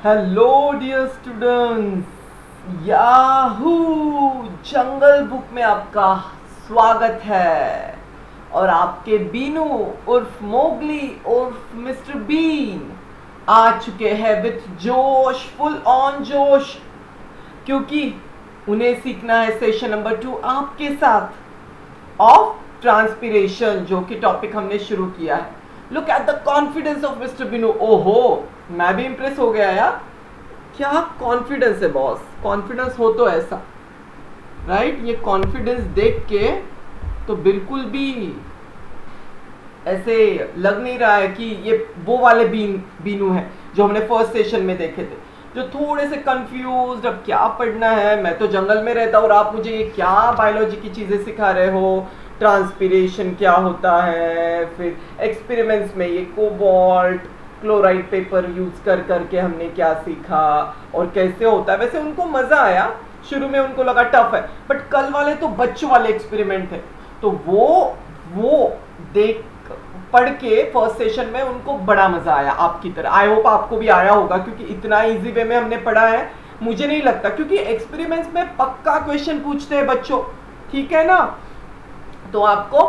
Hello dear students, Yahoo जंगल book में आपका स्वागत है। और आपके बीनू उर्फ मोगली उर्फ मिस्टर बीन आ चुके हैं विथ जोश, फुल ऑन जोश, क्योंकि उन्हें सीखना है सेशन नंबर 2 आपके साथ ऑफ ट्रांसपिरेशन, जो कि टॉपिक हमने शुरू किया है। Look at the confidence of mister Binu. ओहो, मैं भी इंप्रेस हो गया यार। क्या कॉन्फिडेंस है बॉस, कॉन्फिडेंस हो तो ऐसा, राइट? ये कॉन्फिडेंस देख के तो बिल्कुल भी ऐसे लग नहीं रहा है कि ये वो वाले बीनू है जो हमने फर्स्ट सेशन में देखे थे, जो थोड़े से कंफ्यूज्ड, अब क्या पढ़ना है, मैं तो जंगल में रहता और आप मुझे ये क्या बायोलॉजी की चीजें सिखा रहे हो, ट्रांसपिरेशन क्या होता है, फिर एक्सपेरिमेंट्स में ये कोबाल्ट क्लोराइड पेपर यूज कर करके हमने क्या सीखा और कैसे होता है। वैसे उनको मजा आया, शुरू में उनको लगा टफ है, बट कल वाले तो बच्चों वाले एक्सपेरिमेंट थे, तो वो देख पढ़ के फर्स्ट सेशन में उनको बड़ा मजा आया आपकी तरह। आई होप आपको भी आया होगा, क्योंकि इतना इजी वे में हमने पढ़ा है। मुझे नहीं लगता, क्योंकि एक्सपेरिमेंट्स में पक्का क्वेश्चन पूछते हैं बच्चों, ठीक है ना? तो आपको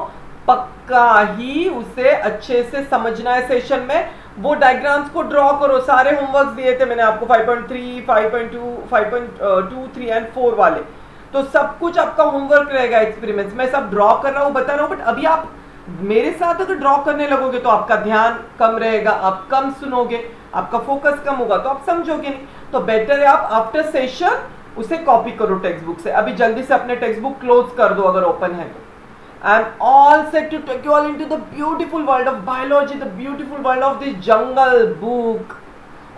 पक्का ही उसे अच्छे से समझना है सेशन में। वो डायग्राम्स को ड्रॉ करो, सारे होमवर्क दिए थे मैंने आपको 5.3, 5.2, 5.2, 3 एंड 4 वाले, तो सब कुछ आपका होमवर्क रहेगा एक्सपेरिमेंट्स। मैं सब ड्रॉ कर रहा हूँ, बता रहा हूँ, बट अभी आप मेरे साथ अगर ड्रॉ करने लगोगे तो आपका ध्यान कम रहेगा, आप कम सुनोगे, आपका फोकस कम होगा, तो आप समझोगे नहीं। तो बेटर है आप आफ्टर सेशन उसे कॉपी करो टेक्स्ट बुक से। अभी जल्दी से अपने टेक्स्ट बुक क्लोज कर दो अगर ओपन है तो। I'm all set to take you all into the beautiful world of biology, the beautiful world of this jungle book।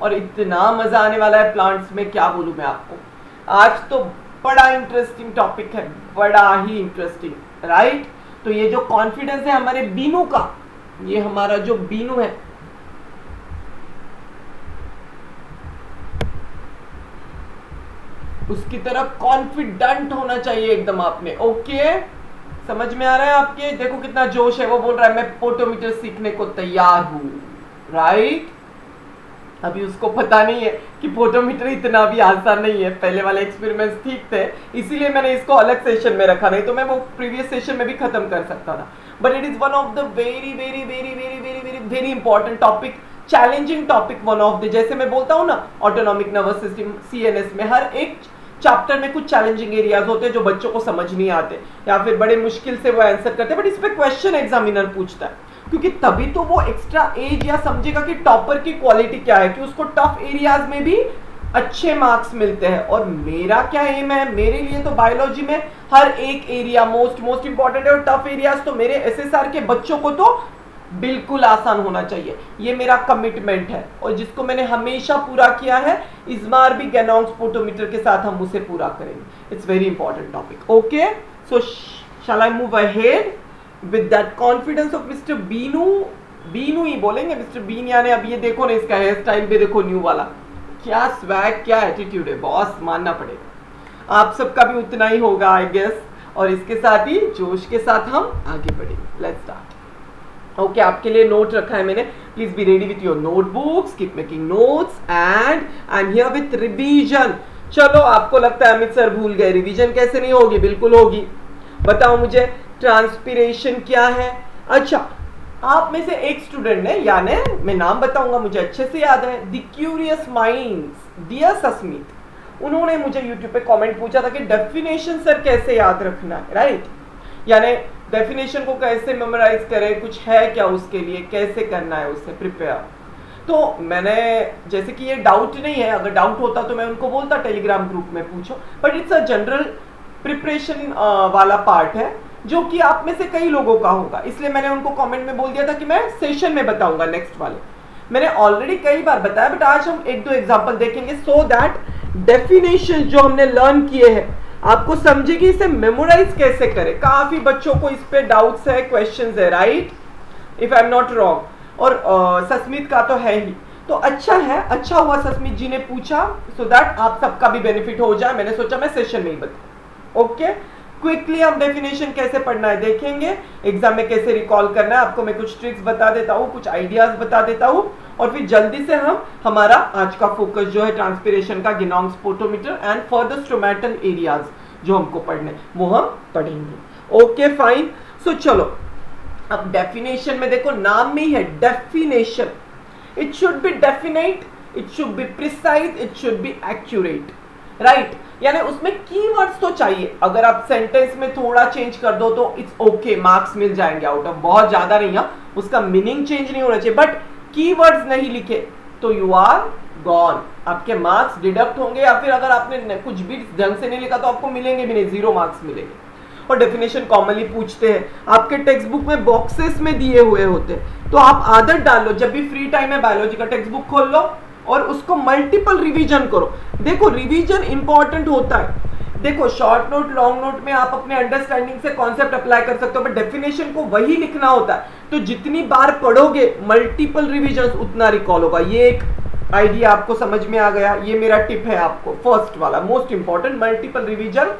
और इतना मजा आने वाला है प्लांट्स में, क्या बोलूं मैं आपको। आज तो बड़ा इंटरेस्टिंग टॉपिक है, बड़ा ही इंटरेस्टिंग, राइट? तो ये जो कॉन्फिडेंस है हमारे बीनू का, ये हमारा जो बीनू है, उसकी तरह कॉन्फिडेंट होना चाहिए एकदम आप में। ओके, समझ में आ रहा है आपके? देखो कितना जोश है, वो बोल रहा है मैं पोटोमीटर सीखने को तैयार हूं, राइट? अभी उसको पता नहीं है कि पोटोमीटर इतना भी आसान नहीं है, पहले वाले एक्सपेरिमेंट्स ठीक थे, इसीलिए मैंने इसको अलग सेशन में रखा, नहीं तो मैं वो प्रीवियस सेशन में भी खत्म कर सकता था। But it is one of the very very very very very very very important topic, challenging topic, one of the, जैसे मैं बोलता हूँ ना ऑटोनॉमिक नर्वस सिस्टम सीएनएस में हर एक चैप्टर में कुछ चैलेंजिंग एरियाज होते हैं जो बच्चों को समझ नहीं आते, या फिर बड़े मुश्किल से वो आंसर करते हैं, बट इस पे क्वेश्चन एग्जामिनर पूछता है, क्योंकि तभी तो वो एक्स्ट्रा एज या समझेगा कि टॉपर की क्वालिटी क्या है, कि उसको टफ एरियाज में भी अच्छे मार्क्स मिलते हैं। और मेरा क्या एम है, मेरे लिए तो बायोलॉजी में हर एक एरिया मोस्ट इंपॉर्टेंट है, और टफ एरियाज तो मेरे एसएसआर के बच्चों को तो बिल्कुल आसान होना चाहिए। ये मेरा कमिटमेंट है, और जिसको मैंने हमेशा पूरा किया है, इस बार भी गैनॉन्ग्स पोटोमीटर के साथ हम उसे पूरा करेंगे। It's very important topic. Okay, so shall I move ahead with that confidence of mister Binu. Binu ही बोलेंगे, मिस्टर बीन, यानी अब ये देखो ना, इसका हेयर स्टाइल भी देखो न्यू वाला, क्या स्वैग, क्या एटीट्यूड है बॉस, मानना पड़ेगा। आप सबका भी उतना ही होगा आई गेस, और इसके साथ ही जोश के साथ हम आगे बढ़ेंगे। Let's start. ओके, आपके लिए नोट रखा है मैंने, please be ready with your notebooks, keep making notes, and I am here with revision. चलो, आपको लगता है अमित सर भूल गए, रिवीजन कैसे नहीं होगी, बिल्कुल होगी। बताओ मुझे, ट्रांसपिरेशन क्या है? अच्छा, आप में से एक स्टूडेंट ने, यानी मैं नाम बताऊंगा, मुझे अच्छे से याद है, the curious minds, dear Sasmit, उन्होंने मुझे यूट्यूब पे कमेंट पूछा था कि डेफिनेशन सर कैसे याद रखना है, राइट? यानी डेफिनेशन को कैसे मेमोराइज करें, कुछ है क्या उसके लिए, कैसे करना है उससे प्रिपेयर। तो मैंने, जैसे कि ये डाउट नहीं है, अगर डाउट होता तो मैं उनको बोलता टेलीग्राम ग्रुप में पूछो, but it's a general preparation वाला पार्ट है, जो कि आप में से कई लोगों का होगा, इसलिए मैंने उनको कमेंट में बोल दिया था कि मैं सेशन में बताऊंगा नेक्स्ट वाले। मैंने ऑलरेडी कई बार बताया, बट आज हम एक दो एग्जांपल देखेंगे, सो दैट डेफिनेशन जो हमने लर्न किए हैं आपको समझे कि इसे मेमोराइज कैसे करें। काफी बच्चों को इस पे डाउट्स है, क्वेश्चंस है, right? If I am not wrong. और सस्मित का तो है ही, तो अच्छा है, अच्छा हुआ सस्मित जी ने पूछा, सो दैट आप सबका भी बेनिफिट हो जाए, मैंने सोचा मैं सेशन में ही बताऊं। ओके, क्विकली हम डेफिनेशन कैसे पढ़ना है देखेंगे, एग्जाम में कैसे रिकॉल करना है, आपको मैं कुछ ट्रिक्स बता देता हूँ, कुछ आइडियाज बता देता हूँ, और फिर जल्दी से हम हमारा आज का फोकस जो है ट्रांसपिरेशन का, गिनोंग स्पोटोमीटर एंड फर्दर स्टोमेटल एरियाज जो हमको पढ़ने वो हम पढ़ेंगे। Okay fine. सो चलो अब डेफिनेशन में देखो, नाम में ही है definition. It should be definite, it should be precise, it should be accurate, right. यानी उसमें कीवर्ड्स तो चाहिए। अगर आप सेंटेंस में थोड़ा चेंज कर दो तो इट्स ओके, मार्क्स मिल जाएंगे आउट ऑफ, बहुत ज्यादा नहीं है, उसका मीनिंग चेंज नहीं होना चाहिए, बट कीवर्ड्स नहीं लिखे तो यू आर गॉन, आपके मार्क्स डिडक्ट होंगे, या फिर अगर आपने कुछ भी ढंग से नहीं लिखा तो आपको मिलेंगे भी नहीं, 0 मार्क्स मिलेंगे। और डेफिनेशन कॉमनली पूछते हैं, आपके टेक्स्ट बुक में बॉक्सेस में दिए हुए होते हैं, तो आप आदत डाल लो, जब भी फ्री टाइम है बायोलॉजी का टेक्स्ट बुक खोल लो और उसको मल्टीपल रिवीजन करो। देखो रिवीजन इंपॉर्टेंट होता है। देखो शॉर्ट नोट, लॉन्ग नोट में आप अपने अंडरस्टैंडिंग से कॉन्सेप्ट अप्लाई कर सकते हो, बट डेफिनेशन को वही लिखना होता है, तो जितनी बार पढ़ोगे मल्टीपल रिवीजन उतना रिकॉल होगा। ये एक आइडिया आपको समझ में आ गया, ये मेरा टिप है आपको, फर्स्ट वाला most important, multiple revision.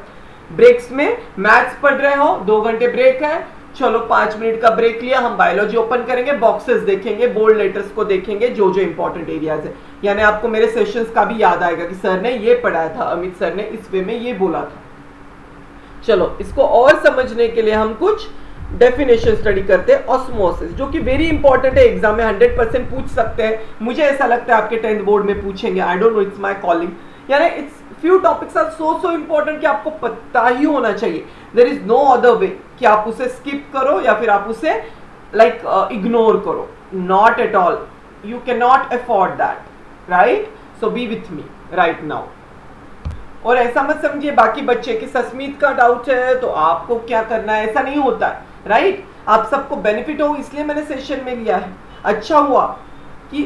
Breaks में मैथ्स पढ़ रहे हो, 2 घंटे ब्रेक है, चलो 5 मिनट का ब्रेक लिया, हम बायोलॉजी ओपन करेंगे, बॉक्सेस देखेंगे, बोल्ड लेटर्स को देखेंगे, जो जो इंपॉर्टेंट एरियाज है। यानी आपको मेरे सेशंस का भी याद आएगा कि सर ने ये पढ़ाया था, अमित सर ने इस वे में ये बोला था। चलो इसको और समझने के लिए हम कुछ डेफिनेशन स्टडी करते हैं। ऑस्मोसिस, जो कि वेरी इंपॉर्टेंट है, एग्जाम में 100% पूछ सकते हैं, मुझे ऐसा लगता है आपके 10th बोर्ड में पूछेंगे, I don't know, it's my calling. यानी it's few topics are so important कि आपको पता ही होना चाहिए। There is no other way कि आप उसे स्किप करो या फिर आप उसे इग्नोर करो, not at all, you can not afford that, right. So be with me right now. और ऐसा मत समझिए बाकी बच्चे कि सस्मित का डाउट है तो आपको क्या करना है, ऐसा नहीं होता है, राइट। आप सबको बेनिफिट हो इसलिए मैंने सेशन में लिया है। अच्छा हुआ कि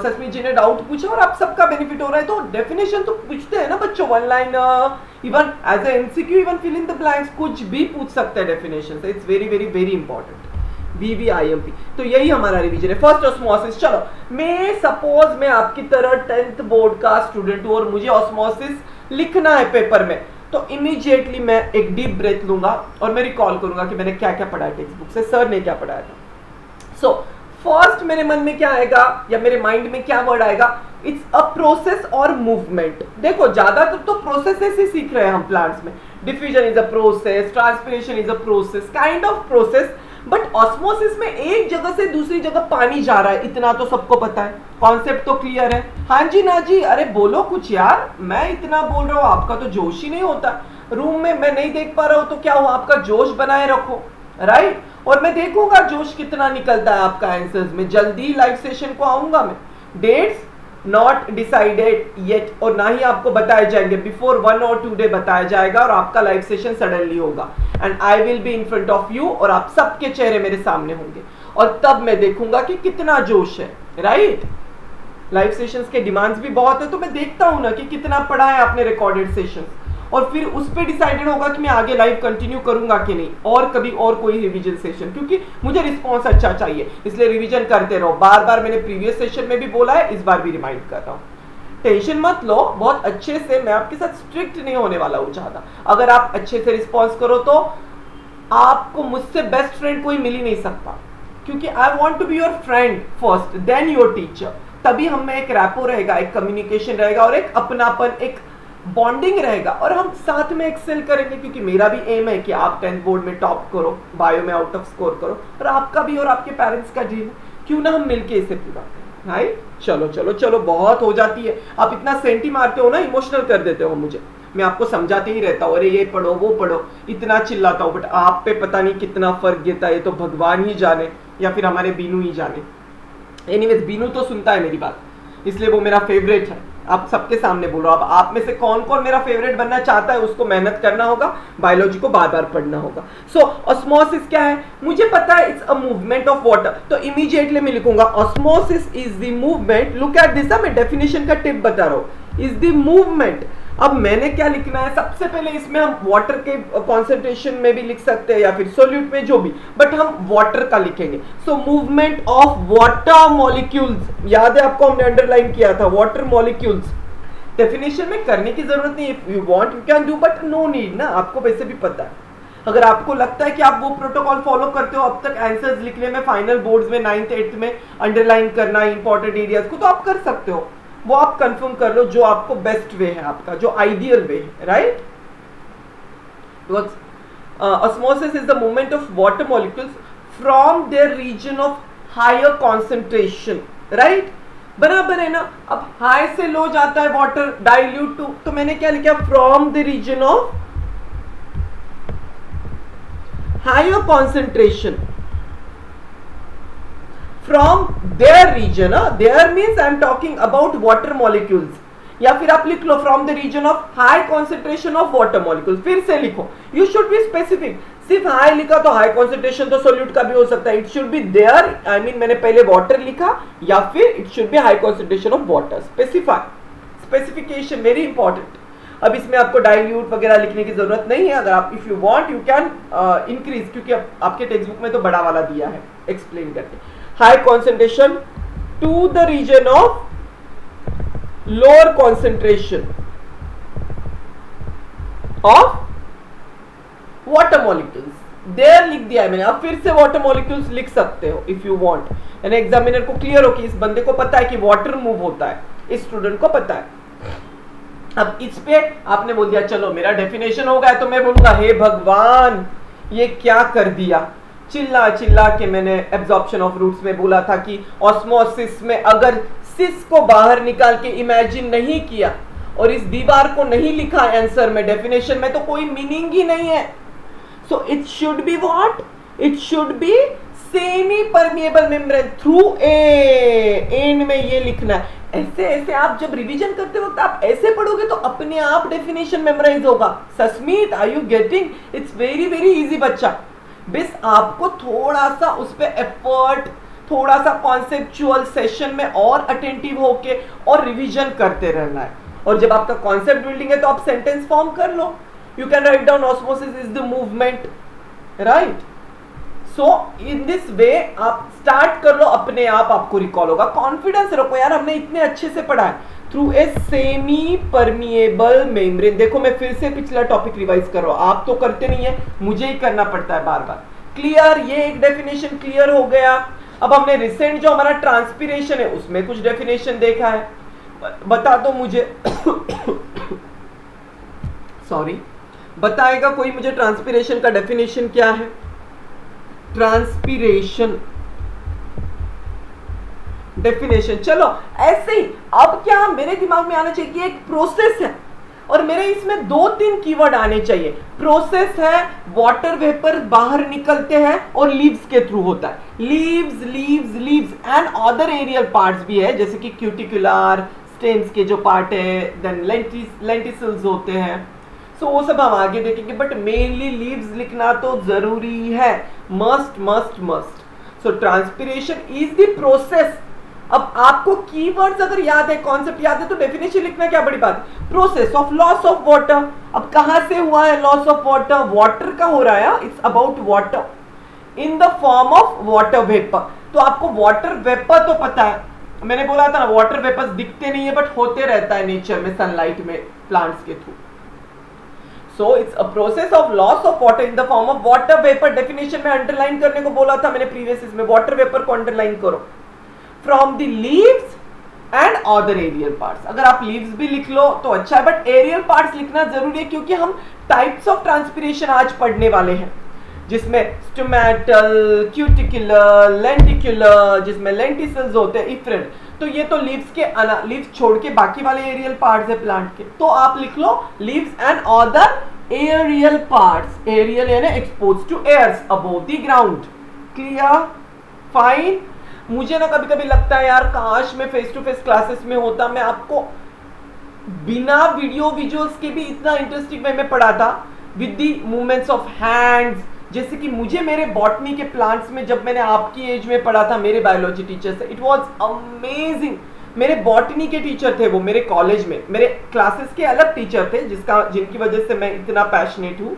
सस्मित जी ने डाउट पूछा और आप सबका बेनिफिट हो रहा है। तो डेफिनेशन तो पूछते हैं ना बच्चों, 1 line, even as a MCQ, even fill in the blanks, कुछ भी पूछ सकते हैं डेफिनेशन से। It's very very very important, VVIMP। तो यही हमारा रिवीजन है। फर्स्ट ऑस्मोसिस, चलो मैं सपोज मैं आपकी तरह 10th बोर्ड का स्टूडेंट हूं और मुझे ऑस्मोसिस लिखना है पेपर में, तो इमीडिएटली मैं एक डीप ब्रेथ लूंगा और मैं रिकॉल करूंगा कि मैंने क्या क्या पढ़ा है टेक्स्ट बुक से, सर ने क्या पढ़ाया था। सो फर्स्ट मेरे मन में क्या आएगा या मेरे माइंड में क्या वर्ड आएगा, इट्स अ प्रोसेस और मूवमेंट। देखो ज्यादातर तो प्रोसेस ही सीख रहे हैं हम प्लांट्स में, diffusion is a process, transpiration is a process, kind of process, but osmosis में एक जगह से दूसरी जगह पानी जा रहा है, इतना तो सबको पता है, कॉन्सेप्ट तो क्लियर है। हाँ जी ना जी, अरे बोलो कुछ यार, मैं इतना बोल रहा हूँ, आपका तो जोश ही नहीं होता। रूम में मैं नहीं देख पा रहा हूँ तो क्या हुआ, आपका जोश बनाए रखो, राइट। और मैं देखूंगा जोश कितना निकलता है आपका आंसर्स में। जल्दी लाइव सेशन को आऊंगा मैं, डेट्स नॉट डिसाइडेड येट, और ना ही आपको बताए जाएंगे, बिफोर 1 और 2 डे बताया जाएगा और आपका लाइव सेशन सडनली होगा, and I will be in front of you, और आप सबके चेहरे मेरे सामने होंगे, और तब मैं देखूंगा कि कितना जोश है, राइट। लाइव सेशंस के डिमांड्स भी बहुत है, तो मैं देखता हूं ना कि कितना पढ़ा है आपने रिकॉर्डेड सेशंस, और फिर उस पर डिसाइडेड होगा कि मैं आगे लाइव कंटिन्यू करूंगा कि नहीं, और कभी और कोई रिवीजन सेशन, क्योंकि मुझे रिस्पॉन्स अच्छा चाहिए, इसलिए रिवीजन करते रहो। बार बार मैंने प्रीवियस सेशन में भी बोला है, इस बार भी रिमाइंड कर रहा हूँ। टेंशन मत लो, बहुत अच्छे से, मैं आपके साथ स्ट्रिक्ट नहीं होने वाला हूँ ज्यादा। अगर आप अच्छे से रिस्पॉन्स करो तो आपको मुझसे बेस्ट फ्रेंड कोई मिल ही नहीं सकता, क्योंकि I want to be your friend first, then your teacher. तभी हम में एक रैपो रहेगा, एक कम्युनिकेशन रहेगा, और एक अपनापन, एक बॉन्डिंग रहेगा, और हम साथ में एक्सेल करेंगे, क्योंकि मेरा भी एम है कि आप 10th बोर्ड में टॉप करो, बायो में आउट ऑफ स्कोर करो, और आपका भी और आपके पेरेंट्स का ड्रीम है, क्यों ना हम मिलके इसे पूरा करें, राइट। चलो चलो चलो, बहुत हो जाती है, आप इतना सेंटी मारते हो ना, इमोशनल कर देते हो मुझे, मैं आपको समझाते ही रहता हूँ, अरे ये पढ़ो वो पढ़ो, इतना चिल्लाता हूँ, बट आप पे पता नहीं कितना फर्क गिरता है, ये तो भगवान ही जाने या फिर हमारे बीनू ही जाने। एनीवेज, बीनू तो सुनता है मेरी बात, इसलिए वो मेरा फेवरेट है, आप सबके सामने बोल रहा हूं। अब आप में से कौन कौन मेरा फेवरेट बनना चाहता है, उसको मेहनत करना होगा, बायोलॉजी को बार बार पढ़ना होगा। सो ऑस्मोसिस क्या है, मुझे पता है, it's a movement of water, तो इमीडिएटली मैं लिखूंगा osmosis is the movement, look at this, मैं डेफिनेशन का टिप बता रहा हूं, इज द मूवमेंट। अब मैंने क्या लिखना है, सबसे पहले इसमें हम वाटर के कॉन्सेंट्रेशन में भी लिख सकते हैं या फिर सोल्यूट में, जो भी, बट हम वाटर का लिखेंगे। So movement of water molecules, याद है आपको, हमने अंडरलाइन किया था, वाटर मॉलिक्यूल्स। डेफिनेशन में करने की जरूरत नहीं, if you want you can do, but no need ना, आपको वैसे भी पता है। अगर आपको लगता है कि आप वो प्रोटोकॉल फॉलो करते हो अब तक आंसर्स लिखने में, फाइनल बोर्ड्स में 9th 8th में अंडरलाइन करना इंपॉर्टेंट एरियाज को, तो आप कर सकते हो, वो आप कंफर्म कर लो जो आपको बेस्ट वे है, आपका जो आइडियल वे है, right. Osmosis is the movement of water molecules from their region of higher concentration, right, बराबर है ना। अब हाई से लो जाता है वाटर डाइल्यूट टू, तो मैंने क्या लिखा, from the region of higher concentration from their region, there means I am talking about water molecules, या फिर आप लिख लो from the region of high concentration of water molecules, फिर से लिखो, you should be specific, सिर्फ high लिखा तो high concentration तो solute का भी हो सकता है, it should be there, I mean मैंने पहले water लिखा, या फिर it should be high concentration of water, specify, specification very important। अब इसमें आपको डाइल्यूट वगैरह लिखने की जरूरत नहीं है, अगर आप if you want you can increase, क्योंकि आपके टेक्स्ट बुक में तो बड़ा वाला दिया है एक्सप्लेन करके। High concentration to the region of lower concentration of water molecules, there लिख दिया है मैंने, आप फिर से वाटर मॉलिक्यूल्स लिख सकते हो इफ यू वांट, यानी एग्जामिनर को क्लियर हो कि इस बंदे को पता है कि वाटर मूव होता है, इस स्टूडेंट को पता है। अब इस पे आपने बोल दिया चलो मेरा डेफिनेशन हो गया, तो मैं बोलूंगा हे भगवान ये क्या कर दिया, चिल्ला चिल्ला के मैंने एब्जॉर्प्शन ऑफ रूट्स में बोला था कि ऑस्मोसिस में अगर सिस को बाहर निकाल के इमेजिन नहीं किया और इस दीवार को नहीं लिखा आंसर में, डेफिनेशन में, तो कोई मीनिंग ही नहीं है। So it should be what, it should be semi permeable membrane through a, and में ये लिखना है। ऐसे ऐसे आप जब रिवीजन करते वक्त आप ऐसे पढ़ोगे तो अपने आप डेफिनेशन मेमोराइज होगा। Sasmit, are you getting? It's very very easy बच्चा, बस आपको थोड़ा सा उस पर एफर्ट, थोड़ा सा कॉन्सेप्चुअल सेशन में और अटेंटिव होके और रिवीजन करते रहना है। और जब आपका कॉन्सेप्ट बिल्डिंग है तो आप सेंटेंस फॉर्म कर लो, you can write down osmosis is the movement, right. So in this way आप स्टार्ट कर लो, अपने आप आपको रिकॉल होगा। कॉन्फिडेंस रखो यार, हमने इतने अच्छे से पढ़ा है। Through a semi permeable membrane, देखो मैं फिर से पिछला टॉपिक रिवाइज कर रहा हूं, आप तो करते नहीं है, मुझे ही करना पड़ता है बार बार। क्लियर, ये एक डेफिनेशन क्लियर हो गया। अब हमने रिसेंट जो हमारा ट्रांसपीरेशन है उसमें कुछ डेफिनेशन देखा है, बता दो मुझे सॉरी, बताएगा कोई मुझे ट्रांसपीरेशन का डेफिनेशन क्या है? ट्रांसपीरेशन डेफिनेशन, चलो ऐसे ही। अब क्या मेरे दिमाग में आना चाहिए कि एक प्रोसेस है और मेरे इसमें 2-3 कीवर्ड आने चाहिए। प्रोसेस है, वाटर वेपर बाहर निकलते हैं और लीव्स के थ्रू होता है, leaves leaves leaves and other aerial parts भी है, जैसे कि क्यूटिकुलर स्टेम्स के जो पार्ट है, देन लेंटिसल्स होते हैं। सो वो सब हम आगे देखेंगे, बट मेनली लीव्स लिखना तो जरूरी है, must must must. So transpiration is the process. अब आपको कीवर्ड्स अगर याद है, कॉन्सेप्ट याद है, तो डेफिनेशन लिखना क्या बड़ी बात है। Process of loss of water, अब कहां से हुआ है लॉस ऑफ वाटर? वाटर का हो रहा है, it's about water in the form of water vapour. तो आपको वाटर वेपर तो पता है, मैंने बोला था ना वाटर वेपर्स दिखते नहीं है बट होते रहता है नेचर में, सनलाइट में, प्लांट्स के through. So it's a process of loss of water in the form of water vapor। Definition में अंडरलाइन करने को बोला था मैंने प्रीवियस इसमें, वाटर वेपर को अंडरलाइन करो। From the leaves and other aerial parts, अगर आप लीव्स भी लिख लो तो अच्छा है, बट एरियल पार्ट्स लिखना जरूरी है क्योंकि हम टाइप्स ऑफ ट्रांसपीरेशन आज पढ़ने वाले हैं, जिसमें स्टोमेटल, क्यूटिकुलर, लेंटिकुलर, जिसमें लेंटिसल्स होते हैं, इफ्रेंट। तो ये तो लीव्स के लीव्स छोड़ के बाकी वाले एरियल पार्ट्स है प्लांट के, तो आप लिख लो leaves and other aerial parts. Aerial यानी exposed to airs above the ground. Clear, fine. मुझे ना कभी कभी लगता है यार काश मैं फेस टू फेस क्लासेस में होता, मैं आपको बिना वीडियो विजुअल्स के भी इतना इंटरेस्टिंग वे में पढ़ाता, with the movements of hands. जैसे कि मुझे मेरे बॉटनी के प्लांट्स में जब मैंने आपकी एज में पढ़ा था मेरे बायोलॉजी टीचर से, इट वाज अमेजिंग। मेरे बॉटनी के टीचर थे वो मेरे कॉलेज में, मेरे क्लासेस के अलग टीचर थे जिनकी वजह से मैं इतना पैशनेट हूँ,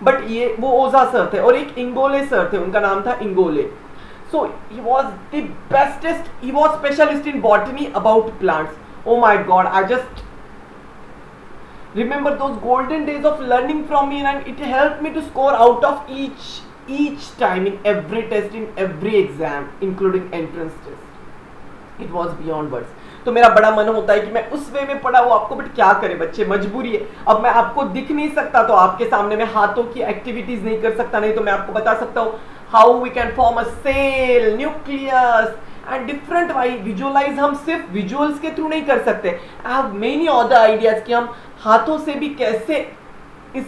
बट ये वो ओजा सर थे और एक इंगोले सर थे, उनका नाम था Ingole. So he was the bestest, he was specialist in botany about plants. O my God, I just Remember those golden days of learning from me, and it helped me to score out of each time in every test, in every exam, including entrance test. It was beyond words. तो मेरा बड़ा मन होता है कि मैं उस वे में पढ़ा हूँ आपको, बट क्या करें बच्चे, मजबूरी है. अब मैं आपको दिख नहीं सकता, तो आपके सामने मैं हाथों की एक्टिविटीज नहीं कर सकता, नहीं तो मैं आपको बता सकता हूँ how we can form a cell, nucleus and different why. Visualise हम सिर्फ विजुअल्स के थ्रू नहीं कर सकते. I have many other ideas कि हम हाथों से भी कैसे इस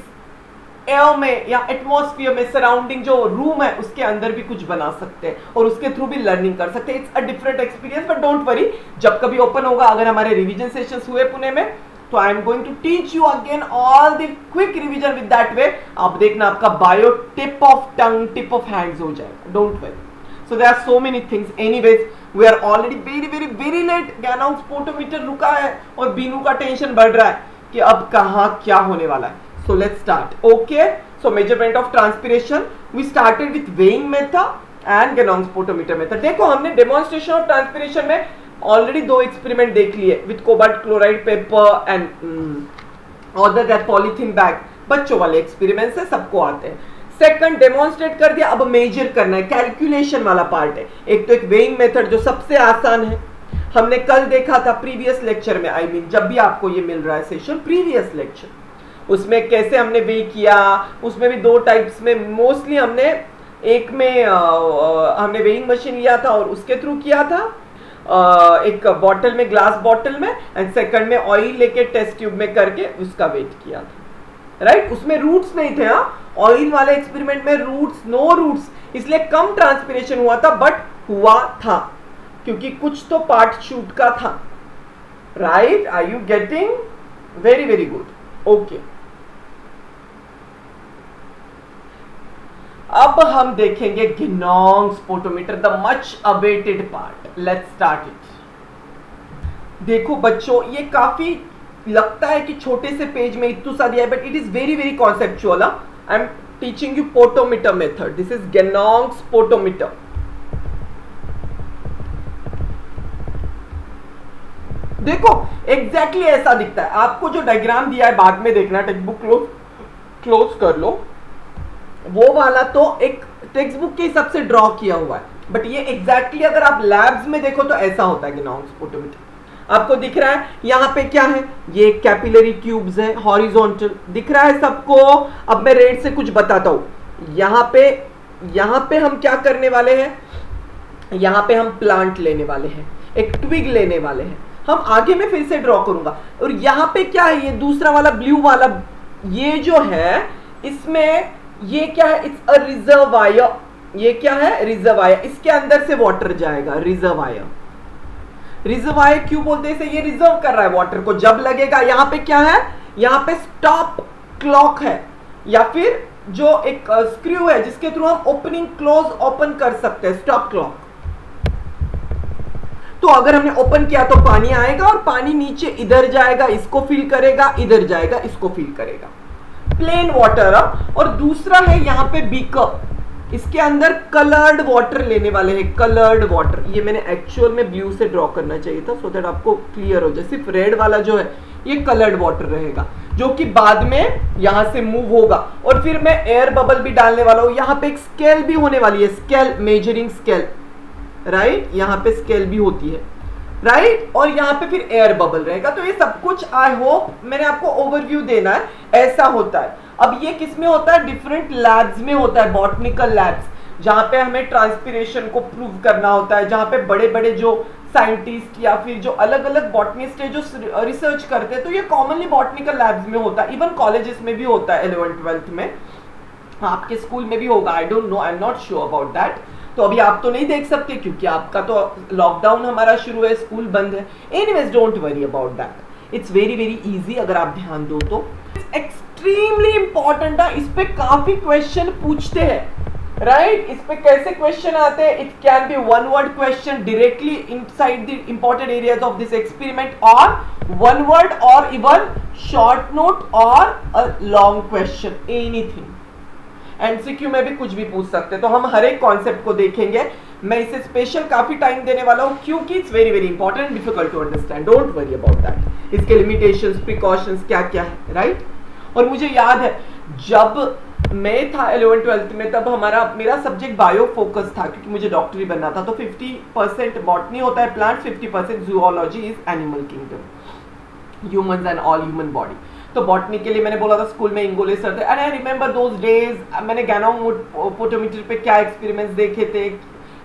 एयर में या एटमॉस्फेयर में, सराउंडिंग जो रूम है उसके अंदर भी कुछ बना सकते हैं और उसके थ्रू भी लर्निंग कर सकते हैं. It's a different experience, but don't worry, जब कभी ओपन होगा, अगर हमारे रिवीजन सेशंस हुए पुणे में, तो I am going to teach you again all the quick revision with that way. आप देखना आपका bio tip of tongue, tip of hands हो जाएगा. Don't worry. So there are so many things. Anyways, we are already very late. Ganong's potometer रुका है और बीनू का tension बढ़ रहा है कि अब कहाँ क्या होने वाला है. So let's start. Okay. So measurement of transpiration. We started with weighing method and Gannon's potometer method. देखो हमने demonstration of transpiration में ऑलरेडी 2 एक्सपेरिमेंट देख लिए with cobalt chloride paper and other that polythene bag. बच्चों वाले experiments है, सबको आते हैं. सेकंड डेमोन्स्ट्रेट कर दिया, अब मेजर करना है, कैलकुलेशन वाला पार्ट है. एक तो एक वेइंग मेथड जो सबसे आसान है, हमने कल देखा था प्रीवियस लेक्चर में. आई मीन जब भी आपको ये मिल रहा है सेशन, प्रीवियस लेक्चर, उसमें कैसे हमने वे किया. उसमें भी 2 टाइप्स में मोस्टली हमने, एक में हमने वेइंग मशीन लिया था और उसके थ्रू किया था, एक बॉटल में, ग्लास बॉटल में, एंड सेकंड में ऑयल लेके टेस्ट ट्यूब में करके उसका वेट किया था. राइट उसमें रूट्स नहीं थे. हाँ, ऑयल वाले एक्सपेरिमेंट में रूट्स, नो रूट्स, इसलिए कम ट्रांसपिरेशन हुआ था, बट हुआ था क्योंकि कुछ तो पार्ट शूट का था. Right, are you getting? Very good. Okay, अब हम देखेंगे Ganong's potometer, the much awaited part. Let's start it. देखो बच्चों, ये काफी लगता है कि छोटे से पेज में इतना सा दिया है, but it is very conceptual. I am teaching you potometer method. This is Gannon's potometer. देखो एग्जैक्टली ऐसा दिखता है. आपको जो डायग्राम दिया है बाद में देखना, टेक्स्ट बुक क्लोज कर लो. वो वाला तो एक टेक्स्ट बुक के हिसाब से ड्रॉ किया हुआ है, बट ये एग्जैक्टली अगर आप लैब्स में देखो तो ऐसा होता है Gannon's पोटोमीटर. आपको दिख रहा है यहाँ पे क्या है, ये कैपिलरी ट्यूब्स है, हॉरिजॉन्टल दिख रहा है सबको. अब मैं रेड से कुछ बताता हूँ. यहाँ पे हम क्या करने वाले हैं, यहाँ पे हम प्लांट लेने वाले हैं, एक ट्विग लेने वाले हैं. हम आगे में फिर से ड्रॉ करूंगा. और यहाँ पे क्या है, ये दूसरा वाला ब्लू वाला, ये जो है इसमें ये क्या है, इट्स अ रिजर्वायर. ये क्या है, रिजर्वायर. इसके अंदर से वाटर जाएगा. रिजर्वायर, रिजर्वायर क्यों बोलते हैं इसे, ये रिजर्व कर रहा है वाटर को, जब लगेगा. यहाँ पे क्या है, यहाँ पे स्टॉप क्लॉक है, या फिर जो एक स्क्रू है जिसके थ्रू हम ओपनिंग क्लोज ओपन कर सकते हैं, स्टॉप क्लॉक. तो अगर हमने ओपन किया तो पानी आएगा और पानी नीचे इधर जाएगा, इसको फिल करेगा, इधर जाएगा, इसको फिल करेगा. Plain water. और दूसरा है यहाँ पे बीकर, इसके अंदर कलर्ड वाटर लेने वाले हैं. कलर्ड वाटर, ये मैंने एक्चुअल में ब्लू से ड्रॉ करना चाहिए था, सो दैट आपको क्लियर हो जाए. सिर्फ रेड वाला जो है ये कलर्ड वाटर रहेगा, जो कि बाद में यहां से मूव होगा. और फिर मैं एयर बबल भी डालने वाला हूं. यहाँ पे एक स्केल भी होने वाली है, स्केल, मेजरिंग स्केल. राइट, यहाँ पे स्केल भी होती है. राइट, और यहाँ पे फिर एयर बबल रहेगा. तो ये सब कुछ आई होप मैंने आपको ओवरव्यू देना है. ऐसा होता है. अब ये किस में होता है, डिफरेंट लैब्स में होता है, बॉटनिकल लैब्स, जहां पे हमें ट्रांसपिरेशन को प्रूव करना होता है, जहां पे बड़े बड़े जो साइंटिस्ट या फिर जो अलग अलग बॉटनिस्ट है जो रिसर्च करते हैं, तो ये कॉमनली बॉटनिकल लैब्स में होता है. इवन कॉलेजेस में भी होता है, 11th 12th में. आपके स्कूल में भी होगा, आई don't no, I am not sure about that. तो अभी आप तो नहीं देख सकते क्योंकि आपका तो लॉकडाउन हमारा शुरू है, स्कूल बंद है. Anyways don't worry about that, it's very easy अगर आप ध्यान दो तो. एक्सट्रीमली इंपॉर्टेंट है, इस पे काफी क्वेश्चन पूछते हैं. राइट, इस पे कैसे क्वेश्चन आते हैं, it can be one word question directly inside the important areas of this experiment, और वन वर्ड, और इवन शॉर्ट नोट, और a long question, anything. MCQ में भी कुछ भी पूछ सकते हैं. तो हम हर एक कॉन्सेप्ट को देखेंगे. मैं इसे स्पेशल काफी टाइम देने वाला हूँ क्योंकि it's very very important, difficult to understand, don't worry about that. इसके लिमिटेशंस, प्रिकॉशंस क्या क्या है, राइट। और मुझे याद है जब मैं था 11th-12th में, तब मेरा सब्जेक्ट बायो फोकस था क्योंकि मुझे डॉक्टर ही बनना था। तो 50% बॉटनी होता है plant, 50% zoology is animal kingdom, humans and all human body. तो बॉटनी के लिए मैंने बोला था स्कूल में इंगोले सर थे, and I remember those days. मैंने गैनोंग पोटोमीटर पे क्या एक्सपेरिमेंट्स देखे थे,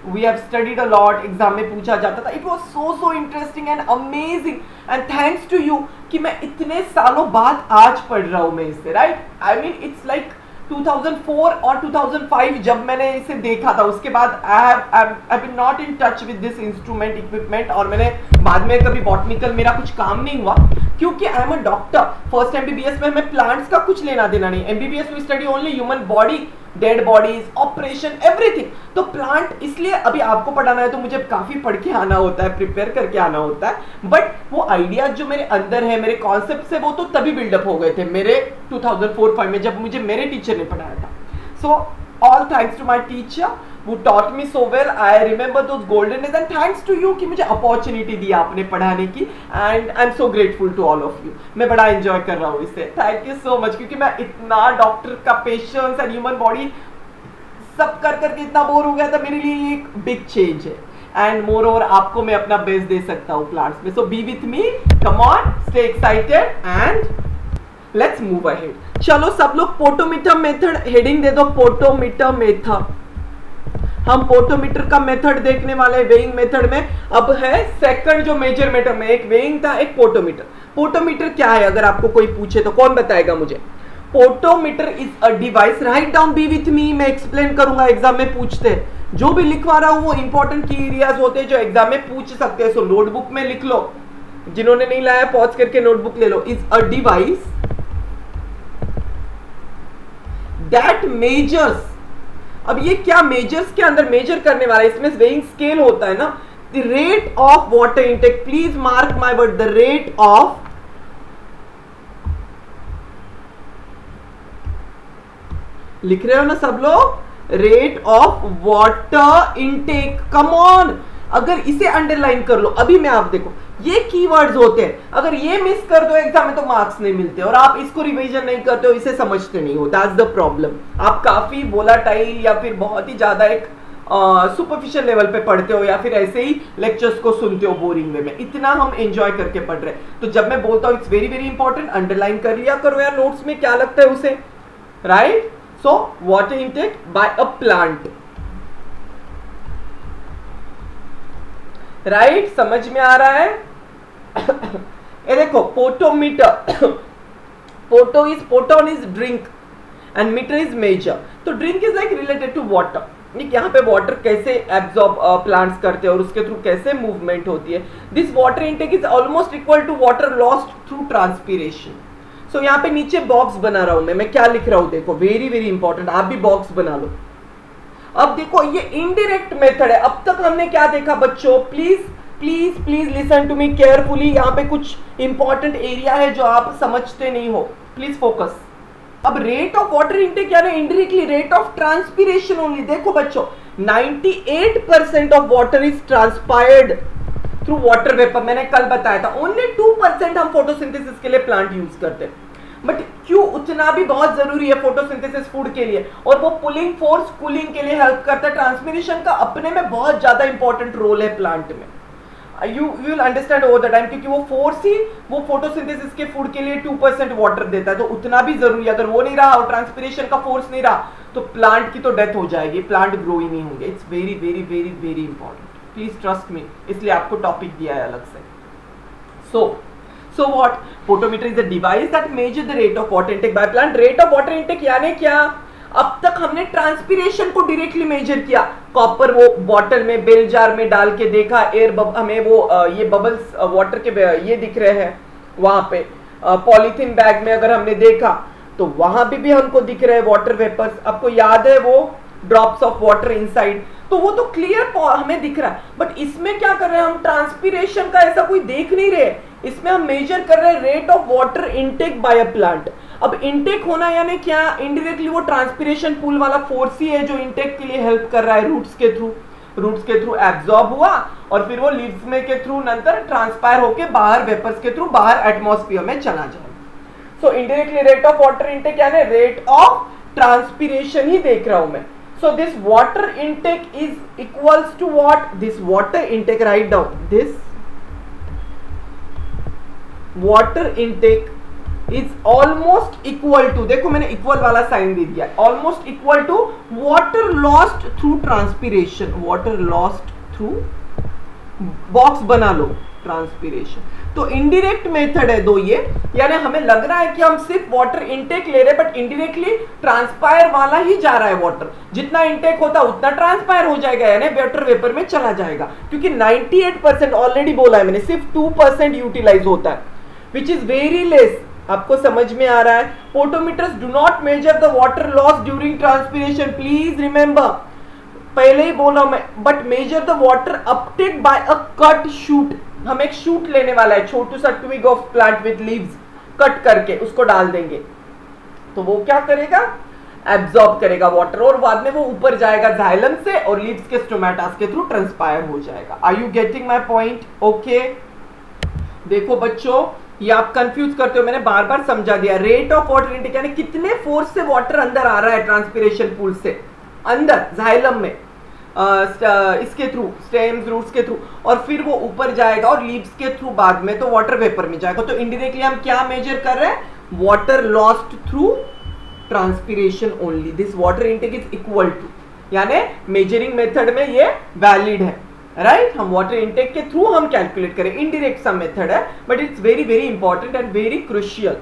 we have studied a lot, exam में पूछा जाता था। It was so interesting and amazing, and thanks to you कि मैं इतने सालों बाद आज पढ़ रहा हूं मैं इससे, right. I mean it's like 2004 और 2005 जब मैंने इसे देखा था, उसके बाद I been not in touch with this instrument equipment, और मैंने बाद में कभी बॉटनिकल मेरा कुछ काम नहीं हुआ क्योंकि I am a doctor. First MBBS में हमें प्लांट्स का कुछ लेना देना नहीं, MBBS we study only human body, dead bodies, operation, everything. तो प्लांट इसलिए अभी आपको पढ़ाना है तो मुझे काफी पढ़ के आना होता है, प्रिपेयर करके आना होता है, बट वो आइडियाज जो मेरे अंदर है, मेरे कॉन्सेप्ट है, वो तो तभी बिल्डअप हो गए थे मेरे 2004-5 में जब मुझे मेरे टीचर ने पढ़ाया था। सो all thanks to my teacher who taught me so well. I remember those golden days, and thanks to you कि मुझे अपॉर्चुनिटी दी आपने पढ़ाने की, and I'm so grateful to all of you. मैं बड़ा एंजॉय कर रहा हूँ इसे, थैंक यू सो मच, क्योंकि मैं इतना डॉक्टर का पेशेंस एंड ह्यूमन बॉडी सब कर करके इतना बोर हो गया था, मेरे लिए ये एक बिग चेंज है, एंड मोर ओवर आपको मैं अपना बेस्ट दे सकता हूँ प्लांट्स में। So be with me, come on, stay excited and let's move ahead. चलो सब लोग पोटोमीटर मेथड हेडिंग दे दो, पोटोमीटर मेथड। हम पोटोमीटर का मेथड देखने वाले वेइंग मेथड में। अब है सेकंड जो मेजर मेथड में, एक वेइंग था, एक पोटोमीटर। पोटोमीटर क्या है अगर आपको कोई पूछे तो कौन बताएगा मुझे? Potometer is a device, write down, B with मी, मैं एक्सप्लेन करूंगा, एग्जाम में पूछते हैं। जो भी लिखवा रहा हूं वो इंपॉर्टेंट की एरियाज होते हैं जो एग्जाम में पूछ सकते हैं। सो नोटबुक में लिख लो, जिन्होंने नहीं लाया पॉज करके नोटबुक ले लो। Is a device that measures, अब ये क्या मेजर्स के अंदर मेजर करने वाला है, इसमें वेइंग स्केल होता है ना, the rate of water intake, please mark my word, the rate of, लिख रहे हो ना सब लोग, rate of water intake, come on. अगर इसे अंडरलाइन कर लो, अभी मैं, आप देखो ये कीवर्ड्स होते हैं, अगर ये मिस कर दो एग्जाम में तो मार्क्स नहीं मिलते, और आप इसको रिवीजन नहीं करते हो, इसे समझते नहीं हो, दैट्स द प्रॉब्लम। आप काफी वोलाटाइल या फिर बहुत ही ज्यादा एक सुपरफिशियल लेवल पे पढ़ते हो, या फिर ऐसे ही लेक्चर्स को सुनते हो बोरिंग वे में, इतना हम एंजॉय करके पढ़ रहे हैं। तो जब मैं बोलता हूँ it's very very important, underline कर लिया करो यार नोट्स में, क्या लगता है उसे, right. So water intake by a plant, right, समझ में आ रहा है? ये देखो potometer, poton is drink and meter is measure. तो drink is like related to water, यहाँ पे वाटर कैसे एब्जॉर्ब प्लांट्स करते हैं और उसके थ्रू कैसे मूवमेंट होती है। This water intake is almost equal to water lost through transpiration. So यहाँ पे नीचे बॉक्स बना रहा हूं मैं क्या लिख रहा हूं देखो, वेरी वेरी इंपॉर्टेंट, आप भी बॉक्स बना लो। अब देखो ये इनडायरेक्ट मेथड है। अब तक हमने क्या देखा बच्चों, please please please listen to me carefully, यहाँ पे कुछ इंपॉर्टेंट एरिया है जो आप समझते नहीं हो, प्लीज फोकस। अब रेट ऑफ वाटर इनटेक यानी indirectly rate of transpiration only. देखो बच्चों 98% of water is transpired through water vapour, मैंने कल बताया था। ओनली 2% हम फोटोसिंथेसिस के लिए प्लांट यूज करते हैं, बट क्यों, उतना भी बहुत जरूरी है फोटोसिंथेसिस फूड के लिए, और वो पुलिंग फोर्स कूलिंग के लिए हेल्प करता है। ट्रांसपीरेशन का अपने में बहुत ज्यादा इंपॉर्टेंट रोल है प्लांट में, you will understand over the time, क्योंकि वो फोर्स ही वो फोटोसिंथेसिस के फूड के लिए 2% वाटर देता है, तो उतना भी जरूरी है। अगर वो नहीं रहा और ट्रांसपीरेशन का फोर्स नहीं रहा तो प्लांट की तो डेथ हो जाएगी, प्लांट ग्रो ही नहीं होंगे। It's very very very very important, please trust me, इसलिए आपको टॉपिक दिया है अलग से। So what? Photometer is a device that measures the rate of water intake by plant. Rate of water intake यानी क्या? अब तक हमने ट्रांसपीरेशन को डायरेक्टली मेजर किया, कॉपर वो बॉटल में बेल जार में डाल के देखा, एयर हमें वो ये बबल्स वाटर के ये दिख रहे हैं वहां पे। पॉलीथीन बैग में अगर हमने देखा तो वहां भी हमको दिख रहे हैं वाटर वेपर्स, आपको याद है वो ड्रॉप्स ऑफ वाटर इनसाइड, तो वो तो क्लियर हमें दिख रहा है। बट इसमें क्या कर रहे हैं हम, ट्रांसपीरेशन का ऐसा कोई देख नहीं रहे, इसमें हम मेजर कर रहे हैं rate of water intake by a plant. अब इनटेक होना यानी क्या, इनडायरेक्टली वो ट्रांसपीरेशन पूल वाला फोर्स ही है जो इनटेक के लिए हेल्प कर रहा है रूट्स के थ्रू। रूट्स के थ्रू एब्जॉर्ब हुआ और फिर वो लीव्स में के थ्रू नंतर ट्रांसपायर होके बाहर वेपर्स के थ्रू बाहर एटमॉस्फेयर में चला जाएगा। So indirectly rate of water intake यानी रेट ऑफ ट्रांसपिरेशन ही देख रहा हूं मैं। So this water intake is equals to what? This water intake, right down, this water intake is almost equal to, देखो मैंने इक्वल वाला साइन दे दिया, almost equal to water lost through transpiration, water lost through, box बना लो, transpiration. तो indirect method है दो ये, यानी हमें लग रहा है कि हम सिर्फ वाटर इनटेक ले रहे हैं बट इनडायरेक्टली ट्रांसपायर वाला ही जा रहा है वाटर, जितना इनटेक होता उतना ट्रांसपायर हो जाएगा यानी वाटर वेपर में चला जाएगा, क्योंकि 98% ऑलरेडी बोला है मैंने, सिर्फ 2% यूटिलाइज होता है विच इज वेरी लेस। आपको समझ में आ रहा है? Potometers do not measure the water loss during transpiration, please remember, पहले ही बोला मैं, but measure the water uptake by a cut shoot. हम एक शूट लेने वाला है, छोटू सा twig of plant with leaves, cut करके उसको डाल देंगे तो वो क्या करेगा? एब्जॉर्ब करेगा वाटर और बाद में वो ऊपर जाएगा जाइलम से और लीव्स के स्टोमेटास के थ्रू ट्रांसपायर हो जाएगा। Are you getting my point? Okay, देखो बच्चों ये आप कंफ्यूज करते हो, मैंने बार बार समझा दिया। रेट ऑफ वाटर इनटेक यानी कितने फोर्स से वाटर अंदर आ रहा है ट्रांसपिरेशन पूल से अंदर जाइलम में, इसके थ्रू, स्टेम्स रूट्स के थ्रू, और फिर वो ऊपर जाएगा और लीव्स के थ्रू बाद में तो वाटर वेपर में जाएगा। तो इनडायरेक्टली हम क्या मेजर कर रहे हैं? Water lost through transpiration only. This water intake is equal to, यानी मेजरिंग मेथड में ये वैलिड है, राइट? हम वाटर इनटेक के थ्रू हम कैलकुलेट करें, इनडायरेक्ट सा मेथड है but it's very very important and very crucial.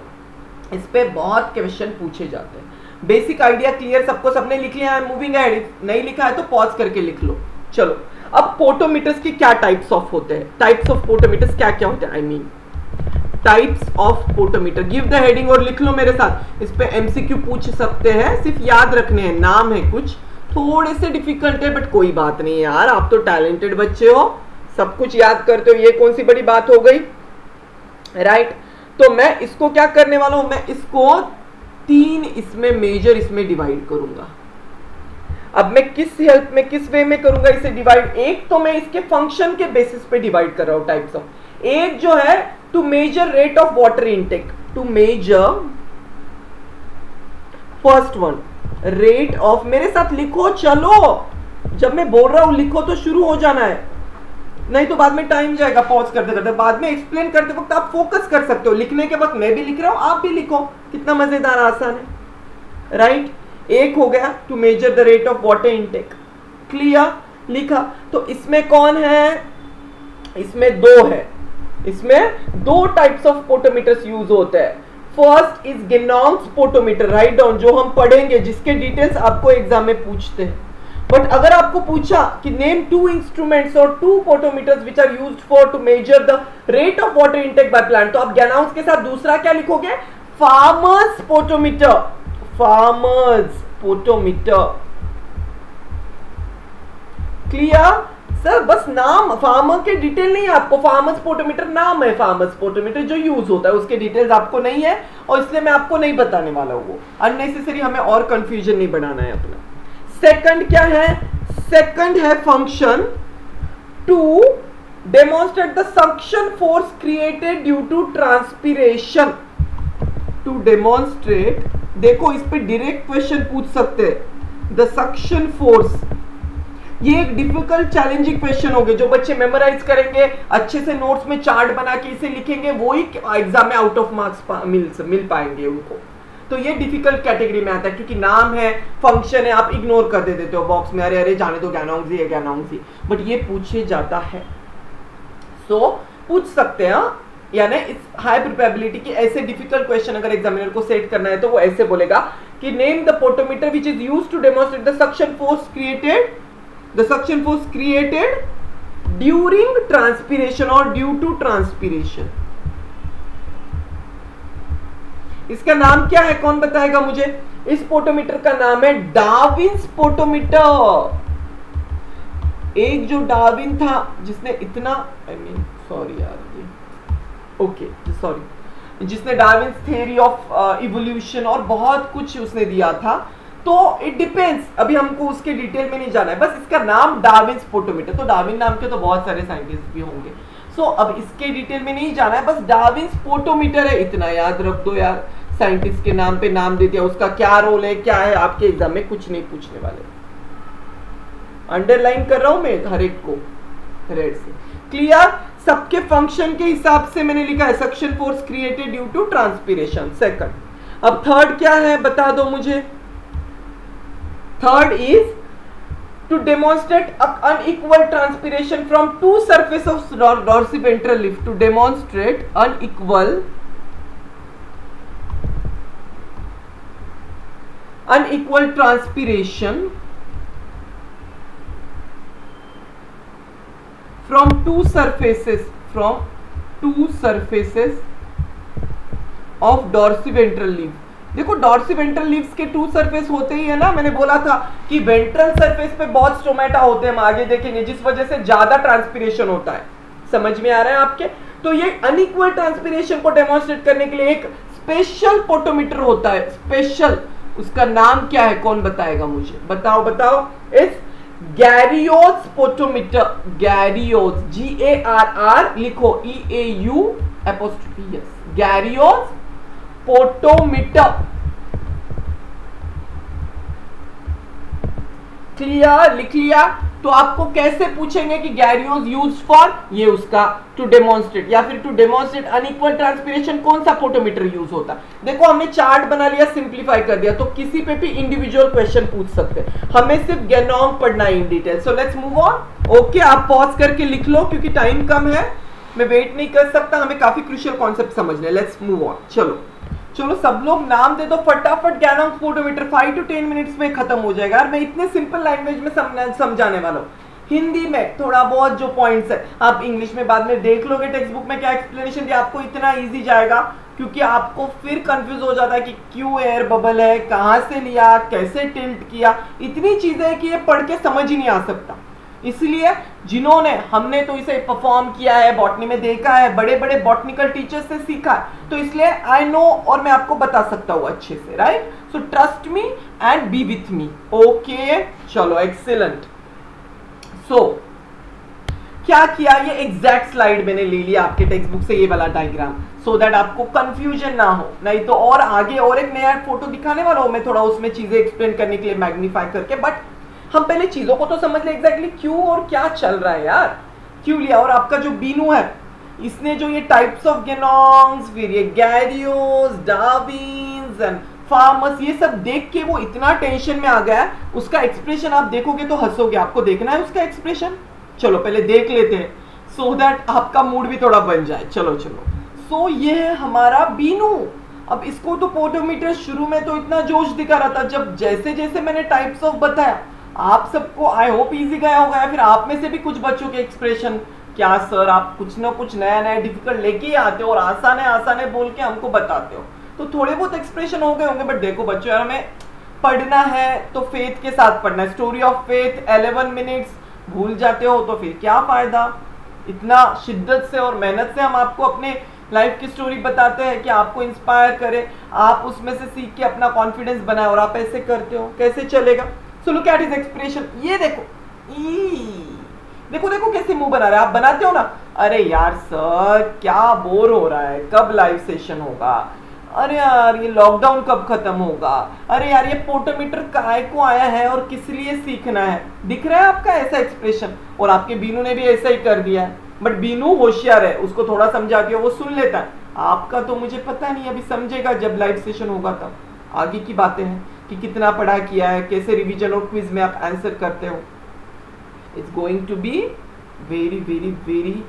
इस पे बहुत क्वेश्चन पूछे जाते हैं। बेसिक आइडिया क्लियर सबको? सबने लिख लिया है? मूविंग अहेड, नहीं लिखा है तो पॉज करके लिख लो। चलो, अब पोटोमीटर्स की क्या टाइप्स ऑफ होते हैं? टाइप्स ऑफ पोटोमीटर्स क्या क्या होते हैं? I mean types of potometer, give the heading और लिख लो मेरे साथ। इस पे एमसीक्यू पूछ सकते हैं, सिर्फ याद रखने हैं, नाम है कुछ थोड़े से डिफिकल्ट है बट कोई बात नहीं यार, आप तो टैलेंटेड बच्चे हो, सब कुछ याद करते हो, ये कौन सी बड़ी बात हो गई, राइट? तो मैं इसको क्या करने वाला हूं, मैं इसको 3 इसमें मेजर इसमें डिवाइड करूंगा। अब मैं किस हेल्प में, किस वे में करूंगा इसे डिवाइड? एक तो मैं इसके फंक्शन के बेसिस पे डिवाइड कर रहा हूं टाइप्स ऑफ। एक जो है to measure rate of water intake, to measure first one rate of, मेरे साथ लिखो, चलो जब मैं बोल रहा हूं लिखो तो शुरू हो जाना है, नहीं तो बाद में टाइम जाएगा पॉज करते करते। बाद में एक्सप्लेन करते वक्त आप फोकस कर सकते हो, लिखने के वक्त मैं भी लिख रहा हूं आप भी लिखो, कितना मजेदार आसान है, राइट? एक हो गया to measure the rate of water intake, clear, लिखा। तो इसमें कौन है? इसमें 2 है, इसमें 2 टाइप्स ऑफ पोटोमीटर्स यूज होते हैं। First is Ganong's potometer, right down, जो हम पढ़ेंगे, जिसके डिटेल्स आपको एग्जाम में पूछते हैं। बट अगर आपको पूछा कि नेम 2 इंस्ट्रूमेंट्स और 2 potometers which are used for to measure the rate of water intake by plant, तो आप गेनॉन्स के साथ दूसरा क्या लिखोगे? Farmer's potometer, Farmer's potometer, clear? Sir बस नाम, फार्मर के डिटेल नहीं है आपको, फार्मर्स पोटोमीटर नाम है, फार्मर्स पोटोमीटर जो यूज होता है, उसके डिटेल्स आपको नहीं है और इसलिए मैं आपको नहीं बताने वाला हूं, वो अननेसेसरी, हमें और कंफ्यूजन नहीं बनाना है अपना। सेकंड क्या है? सेकंड है function to demonstrate the suction force created due to transpiration, to demonstrate, देखो इस पे डायरेक्ट क्वेश्चन पूछ सकते हैं, द सक्शन फोर्स। ये एक डिफिकल्ट चैलेंजिंग क्वेश्चन होंगे, जो बच्चे मेमोराइज करेंगे, अच्छे से नोट्स में चार्ट बना के इसे लिखेंगे, वो ही एग्जाम में आउट ऑफ मार्क्स मिल पाएंगे उनको। तो ये डिफिकल्ट कैटेगरी में आता है क्योंकि नाम है, फंक्शन है, आप इग्नोर कर देते हो बॉक्स में, अरे अरे जाने दो, गैनोंगजी है, गैनोंगजी, बट ये पूछे जाता है, सो पूछ सकते हैं। यानी इस हाई प्रोबेबिलिटी की ऐसे डिफिकल्ट क्वेश्चन अगर एग्जामिनर को सेट करना है तो वो ऐसे बोलेगा कि name the potometer which is used to demonstrate the suction force created, the suction force created during transpiration or due to transpiration। इसका नाम क्या है, कौन बताएगा मुझे? इस पोटोमीटर का नाम है डार्विन्स पोटोमीटर। एक जो डार्विन था जिसने इतना, सॉरी यार, ओके सॉरी, जिसने डार्विन्स थ्योरी ऑफ इवोल्यूशन और बहुत कुछ उसने दिया था, तो इट डिपेंड्स, अभी हमको उसके डिटेल में नहीं जाना है, बस इसका नाम डार्विन स्पोटोमीटर, तो डार्विन नाम के तो बहुत सारे साइंटिस्ट भी होंगे। सो अब इसके डिटेल में नहीं जाना है, बस डार्विन स्पोटोमीटर है इतना याद रख दो यार। साइंटिस्ट के नाम पे नाम दे दिया, उसका क्या रोल है क्या है, आपके एग्जाम में कुछ नहीं पूछने वाले। अंडरलाइन कर रहा हूं मैं हर एक को रेड से, क्लियर। सबके फंक्शन के हिसाब से मैंने लिखा है, suction force created due to transpiration, second. अब थर्ड क्या है बता दो मुझे। Third is to demonstrate unequal transpiration from two surfaces of dorsiventral leaf, to demonstrate unequal transpiration from two surfaces of dorsiventral leaf। देखो डॉर्सिवेंट्रल लीव्स के to surface होते ही है ना, मैंने बोला था कि वेंट्रल सरफेस पे बहुत स्टोमेटा होते हैं, हम आगे देखेंगे, जिस वजह से ज्यादा ट्रांसपीरेशन होता है। समझ में आ रहा है आपके। तो ये अनइक्वल ट्रांसपीरेशन को डेमोन्स्ट्रेट करने के लिए एक स्पेशल पोटोमीटर होता है, स्पेशल, उसका नाम क्या है, कौन बताएगा मुझे, बताओ बताओ। इस गैरियोस पोटोमीटर, गैरियोस, GARR लिखो, EAU apostrophe S, Garreau's potometer, clear, लिख लिया। तो आपको कैसे पूछेंगे कि गैरियोस यूज्ड फॉर, ये उसका टू डेमोन्स्ट्रेट, या फिर टू डेमोन्स्ट्रेट अनइक्वल ट्रांसपीरेशन कौन सा फोटोमीटर यूज होता है। देखो हमने चार्ट बना लिया, सिंप्लीफाई कर दिया, तो किसी पे भी इंडिविजुअल क्वेश्चन पूछ सकते हैं, हमें सिर्फ गेनोम पढ़ना है in detail. So let's move on. Okay, आप पॉज करके लिख लो क्योंकि टाइम कम है, मैं वेट नहीं कर सकता, हमें काफी क्रूशियल कॉन्सेप्ट समझने। Let's move on. चलो चलो सब लोग नाम दे दो फटाफट। गैनोम स्पोटोमीटर 5 to 10 मिनट्स में खत्म हो जाएगा। मैं इतने सिंपल लैंग्वेज में समझाने वाला हूँ। हिंदी में थोड़ा बहुत जो पॉइंट्स है आप इंग्लिश में बाद में देख लोगे, टेक्स्ट बुक में क्या एक्सप्लेनेशन दिया, आपको इतना इजी जाएगा, क्योंकि आपको फिर कंफ्यूज हो जाता है कि क्यों एयर बबल है, कहां से लिया, कैसे टिल्ट किया, इतनी चीजें है कि ये पढ़ के समझ ही नहीं आ सकता। इसलिए जिन्होंने, हमने तो इसे परफॉर्म किया है, बॉटनी में देखा है, बड़े बड़े बॉटनिकल टीचर्स से सीखा है, तो इसलिए आई नो और मैं आपको बता सकता हूँ अच्छे से, right. So trust me and B with me. Okay चलो एक्सीलेंट। सो क्या किया, ये एग्जैक्ट स्लाइड मैंने ले लिया आपके टेक्स्ट बुक से, ये वाला डायग्राम, सो दैट आपको कंफ्यूजन ना हो, नहीं तो और आगे और एक नया फोटो दिखाने वाला हूं मैं, थोड़ा उसमें चीजें एक्सप्लेन करने के लिए मैग्नीफाई करके। बट हम पहले चीजों को तो समझ ले एग्जैक्टली क्यों और क्या चल रहा है यार, क्यों लिया। और आपका जो बीनू है, इसने जो ये टाइप्स ऑफ गेनोम्स, फिर ये गैरियोस, डार्विन्स एंड फार्मस, ये सब देख के वो इतना टेंशन में आ गया, उसका एक्सप्रेशन आप देखोगे तो हंसोगे। आपको देखना है उसका एक्सप्रेशन, चलो पहले देख लेते हैं, सो दैट आपका मूड भी थोड़ा बन जाए। चलो चलो, सो ये है हमारा बीनू। अब इसको तो पोटोमीटर शुरू में तो इतना जोश दिखा रहा था, जब जैसे जैसे मैंने टाइप्स ऑफ बताया, आप सबको आई होप इजी गया होगा, या फिर आप में से भी कुछ बच्चों के एक्सप्रेशन, क्या सर आप कुछ ना कुछ नया नया डिफिकल्ट लेके आते हो और आसान है बोल के हमको बताते हो, तो थोड़े बहुत एक्सप्रेशन हो गए होंगे। बट देखो बच्चों यार, हमें पढ़ना है तो फेथ के साथ पढ़ना है। स्टोरी ऑफ फेथ 11 मिनट्स भूल जाते हो तो फिर क्या फायदा। इतना शिद्दत से और मेहनत से हम आपको अपने लाइफ की स्टोरी बताते हैं कि आपको इंस्पायर करे, आप उसमें से सीख के अपना कॉन्फिडेंस बनाए, और आप ऐसे करते हो, कैसे चलेगा। So look at his expression, ये देखो, देखो देखो कैसे मुंह बना रहा है। आप बनाते हो ना, अरे यार सर क्या बोर हो रहा है, कब लाइव सेशन होगा, अरे यार ये लॉकडाउन कब खत्म होगा, अरे यार ये पोटोमीटर काहे को आया है और किस लिए सीखना है। दिख रहा है आपका ऐसा एक्सप्रेशन, और आपके बीनू ने भी ऐसा ही कर दिया है। बट बीनू होशियार है, उसको थोड़ा समझा के वो सुन लेता है। आपका तो मुझे पता नहीं, अभी समझेगा जब लाइव सेशन होगा तब। आगे की बातें हैं कि कितना पढ़ा किया है, कैसे रिवीजन और क्विज में आप आंसर करते हो। It's going to be very very very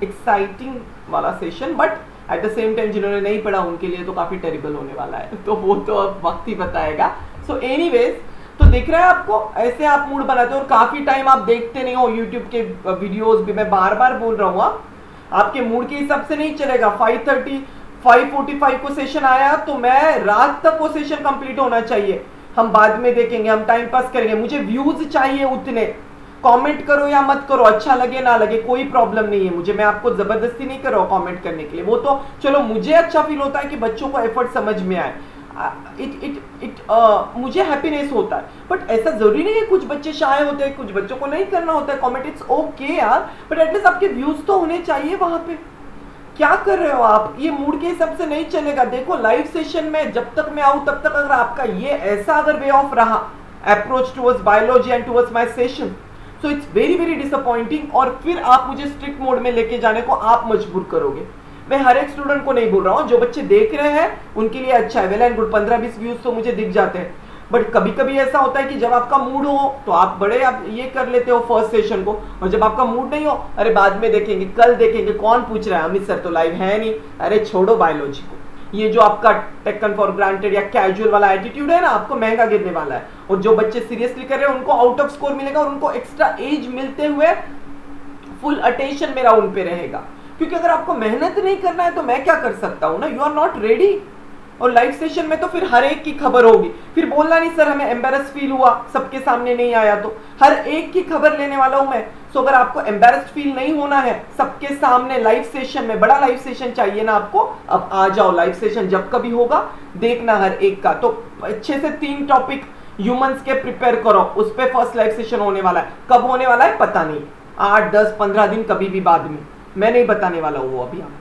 exciting वाला session, but at the same time जिन्होंने नहीं पढ़ा उनके लिए तो काफी टेरिबल होने वाला है, तो वो तो अब वक्त ही बताएगा। सो एनीवेज, तो दिख रहा है आपको, ऐसे आप मूड बनाते हो और काफी टाइम आप देखते नहीं हो यूट्यूब के वीडियोस भी। मैं बार बार बोल रहा हूँ, आपके मूड के हिसाब से नहीं चलेगा। 5:30 5:45 को सेशन आया तो मैं रात तक वो सेशन कंप्लीट होना चाहिए। हम बाद में देखेंगे, हम टाइम पास करेंगे, मुझे व्यूज चाहिए उतने। कमेंट करो या मत करो, अच्छा लगे ना लगे कोई प्रॉब्लम नहीं है मुझे, मैं आपको जबरदस्ती नहीं कर रहा हूँ कमेंट करने के लिए। वो तो चलो मुझे अच्छा फील होता है कि बच्चों को एफर्ट समझ में आए। इट इट इट मुझे हैप्पीनेस होता है। बट ऐसा जरूरी नहीं है, कुछ बच्चे शाय होते हैं, कुछ बच्चों को नहीं करना होता है कमेंट, इट्स ओके यार, बट एटलीस्ट आपके व्यूज तो होने चाहिए वहां पे। क्या कर रहे हो आप, ये मूड के हिसाब से नहीं चलेगा। देखो लाइव सेशन में जब तक मैं आऊं तब तक अगर आपका ये ऐसा अगर वे ऑफ रहा approach towards biology and towards my session, so it's very very disappointing. और फिर आप मुझे स्ट्रिक्ट मोड में लेके जाने को आप मजबूर करोगे। मैं हर एक स्टूडेंट को नहीं बोल रहा हूँ, जो बच्चे देख रहे हैं उनके लिए अच्छा है, वेल एंड गुड, 15-20 व्यूज तो मुझे दिख जाते हैं। बट कभी कभी ऐसा होता है कि जब आपका मूड हो तो आप बड़े आप ये कर लेते हो फर्स्ट सेशन को, और जब आपका मूड नहीं हो, अरे बाद में देखेंगे, कल देखेंगे, कौन पूछ रहा है, अमित सर तो लाइव है नहीं, अरे छोड़ो बायोलॉजी को। ये जो आपका टेकन फॉर ग्रांटेड या कैजुअल वाला एटीट्यूड है ना, आपको महंगा गिरने वाला है। और जो बच्चे सीरियसली कर रहे हैं उनको आउट ऑफ स्कोर मिलेगा, और उनको एक्स्ट्रा एज मिलते हुए फुल अटेंशन मेरा उन पे रहेगा। क्योंकि अगर आपको मेहनत नहीं करना है तो मैं क्या कर सकता हूं ना, यू आर नॉट रेडी। और लाइव सेशन में तो फिर हर एक की खबर होगी, फिर बोलना नहीं सर हमें एम्बेरस फील हुआ, सबके सामने नहीं आया, तो हर एक की खबर लेने वाला हूं मैं। सो अगर आपको एम्बेरस्ड फील नहीं होना है सबके सामने लाइव सेशन में, बड़ा लाइव सेशन चाहिए ना आपको, अब आ जाओ लाइव सेशन जब कभी होगा, देखना हर एक का। तो अच्छे से 3 टॉपिक ह्यूमंस के प्रिपेयर करो, उस पर फर्स्ट लाइव सेशन होने वाला है। कब होने वाला है पता नहीं, 8, 10, 15 दिन कभी भी बाद में, मैं नहीं बताने वाला हूँ वो अभी आपको,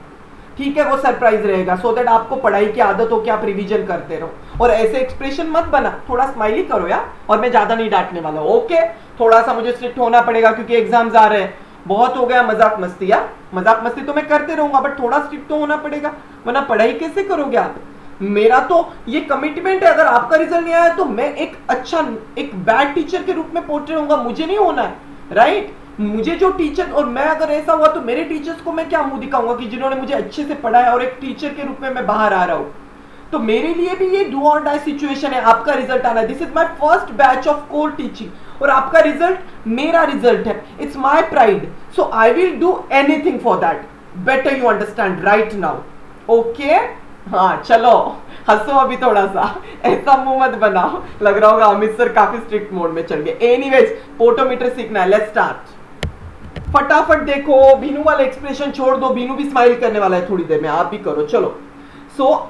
ठीक है, वो सरप्राइज रहेगा, सो दैट आपको पढ़ाई की आदत हो कि आप रिवीजन करते रहो। और ऐसे एक्सप्रेशन मत बना, थोड़ा स्माइली करो यार, और मैं ज्यादा नहीं डांटने वाला हूँ, ओके। थोड़ा सा मुझे स्ट्रिक्ट होना पड़ेगा क्योंकि एग्जाम्स आ रहे हैं, बहुत हो गया मजाक मस्ती यार, मजाक मस्ती तो मैं करते रहूंगा, बट थोड़ा स्ट्रिक्ट तो होना पड़ेगा, वरना पढ़ाई कैसे करोगे आप। मेरा तो ये कमिटमेंट है, अगर आपका रिजल्ट नहीं आया तो मैं एक अच्छा, एक बैड टीचर के रूप में पोर्ट्रे होऊंगा, मुझे नहीं होना है, राइट। मुझे जो टीचर, और मैं अगर ऐसा हुआ तो मेरे टीचर्स को मैं क्या मुंह दिखाऊंगा कि जिन्होंने मुझे अच्छे से पढ़ाया और एक टीचर के रूप में मैं बाहर आ रहा हूं। तो मेरे लिए भी ये डू और डाई सिचुएशन है, आपका रिजल्ट आना है। This is my first batch of core teaching, और आपका रिजल्ट मेरा रिजल्ट है, it's my pride, so I will do anything for that, better you understand right now, okay. हाँ चलो हंसो अभी थोड़ा सा, ऐसा मुंह मत बनाओ, लग रहा होगा अमित सर काफी स्ट्रिक्ट मोड में चल गए। एनीवेज पोटोमीटर सीखना है, लेट्स स्टार्ट। फटाफट देखो, बीनू वाला एक्सप्रेशन छोड़ दो, बीनू भी स्माइल करने वाला है थोड़ी देर में, आप भी करो, चलो। So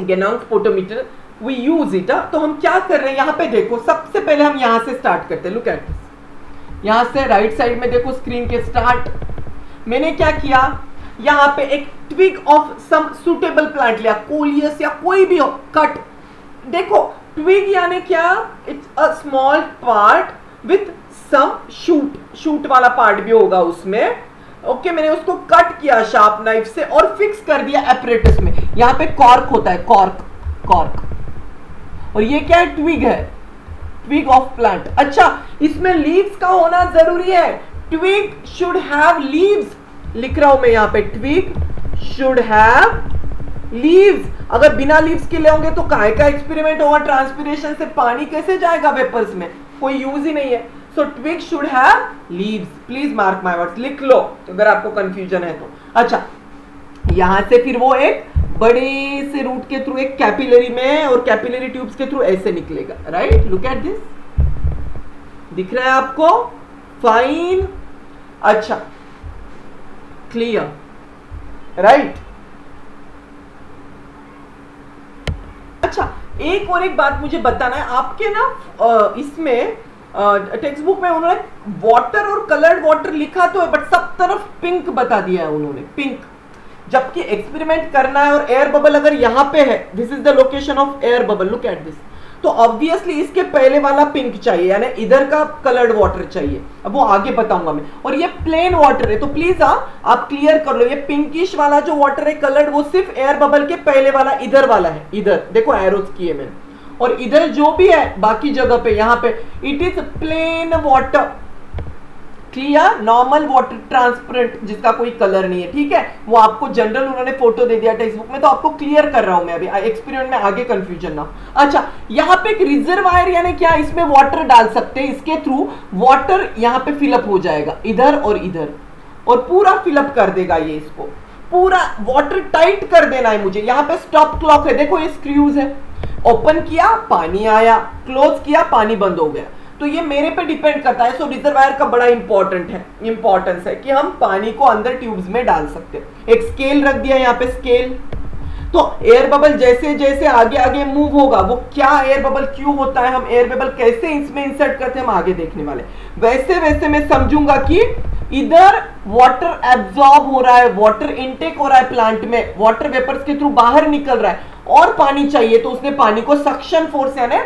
Ganong potometer we use it. तो हम क्या कर रहे हैं यहाँ पे देखो, सबसे पहले हम यहाँ से स्टार्ट करते हैं, लुक एट दिस। यहाँ से राइट साइड में देखो स्क्रीन के स्टार्ट, मैंने क्या किया, यहाँ पे एक twig of some suitable plant लिया, कोलियस या कोई भी हो, कट। देखो ट्विग यानी क्या, it's a small part with some shoot, shoot वाला पार्ट भी होगा उसमें, ओके। मैंने उसको कट किया शार्प नाइफ से और फिक्स कर दिया एपरेटस में। यहाँ पे कॉर्क होता है, कॉर्क, कॉर्क, और ये क्या है, ट्विग है, ट्विग ऑफ प्लांट। अच्छा, इसमें लीव्स का होना जरूरी है, ट्विग शुड हैव लीव्स, लिख रहा हूं मैं यहाँ पे, ट्विग शुड हैव लीव्स। अगर बिना लीव्स के ले होंगे तो काहे का एक्सपेरिमेंट होगा, ट्रांसपिरेशन से पानी कैसे जाएगा वेपर्स में, कोई यूज ही नहीं है। So twig should have leaves, please mark my words, लिख लो अगर आपको कंफ्यूजन है तो। अच्छा, यहां से फिर वो एक बड़े से रूट के थ्रू एक कैपिलरी में और कैपिलरी ट्यूब्स के थ्रू ऐसे निकलेगा, राइट। लुक एट दिस, दिख रहा है आपको, फाइन, अच्छा, क्लियर, राइट। अच्छा, एक और एक बात मुझे बताना है, आपके ना इसमें टेक्स्ट बुक में उन्होंने वाटर और कलर्ड वाटर लिखा तो है, बट सब तरफ पिंक बता दिया है उन्होंने, पिंक, जबकि एक्सपेरिमेंट करना है। और एयर बबल अगर यहाँ पे है, this is the location of air bubble, look at this, तो ऑब्वियसली इसके पहले वाला पिंक चाहिए, यानी इधर का कलर्ड वाटर चाहिए, अब वो आगे बताऊंगा मैं। और ये प्लेन वाटर है, तो प्लीज आप क्लियर कर लो, ये पिंकिश वाला जो वाटर है कलर्ड, वो सिर्फ एयर बबल के पहले वाला इधर वाला है, इधर देखो एरोस किए मैंने, और इधर जो भी है बाकी जगह पे, यहाँ पे it is plain water, clear, normal water, transparent, जिसका कोई कलर नहीं है, ठीक है। वो आपको जनरल उन्होंने फोटो दे दिया टेक्स्ट बुक में, तो आपको क्लियर कर रहा हूं मैं अभी, एक्सपेरिमेंट में आगे कंफ्यूजन ना। अच्छा, यहाँ पे एक रिजर्वायर यानी क्या, इसमें वाटर डाल सकते हैं, इसके थ्रू वाटर यहाँ पे फिलअप हो जाएगा, इधर और इधर, और पूरा फिलअप कर देगा ये, इसको पूरा वाटर टाइट कर देना है मुझे। यहाँ पे स्टॉप क्लॉक है, देखो ये स्क्रूज है, ओपन किया पानी आया, क्लोज किया पानी बंद हो गया, तो ये मेरे पे डिपेंड करता है। सो रिजर्वायर का बड़ा इंपॉर्टेंस है कि हम पानी को अंदर ट्यूब्स में डाल सकते हैं। एक स्केल रख दिया यहाँ पे, स्केल, तो एयर बबल जैसे जैसे आगे आगे मूव होगा, वो क्या एयर बबल क्यों होता है, हम एयर बबल कैसे इसमें इंसर्ट करते हैं हम आगे देखने वाले। वैसे वैसे मैं समझूंगा कि इधर वाटर एब्जॉर्ब हो रहा है, वाटर इनटेक हो रहा है प्लांट में, वाटर वेपर्स के थ्रू बाहर निकल रहा है और पानी चाहिए, तो उसने पानी को सक्शन फोर्स यानी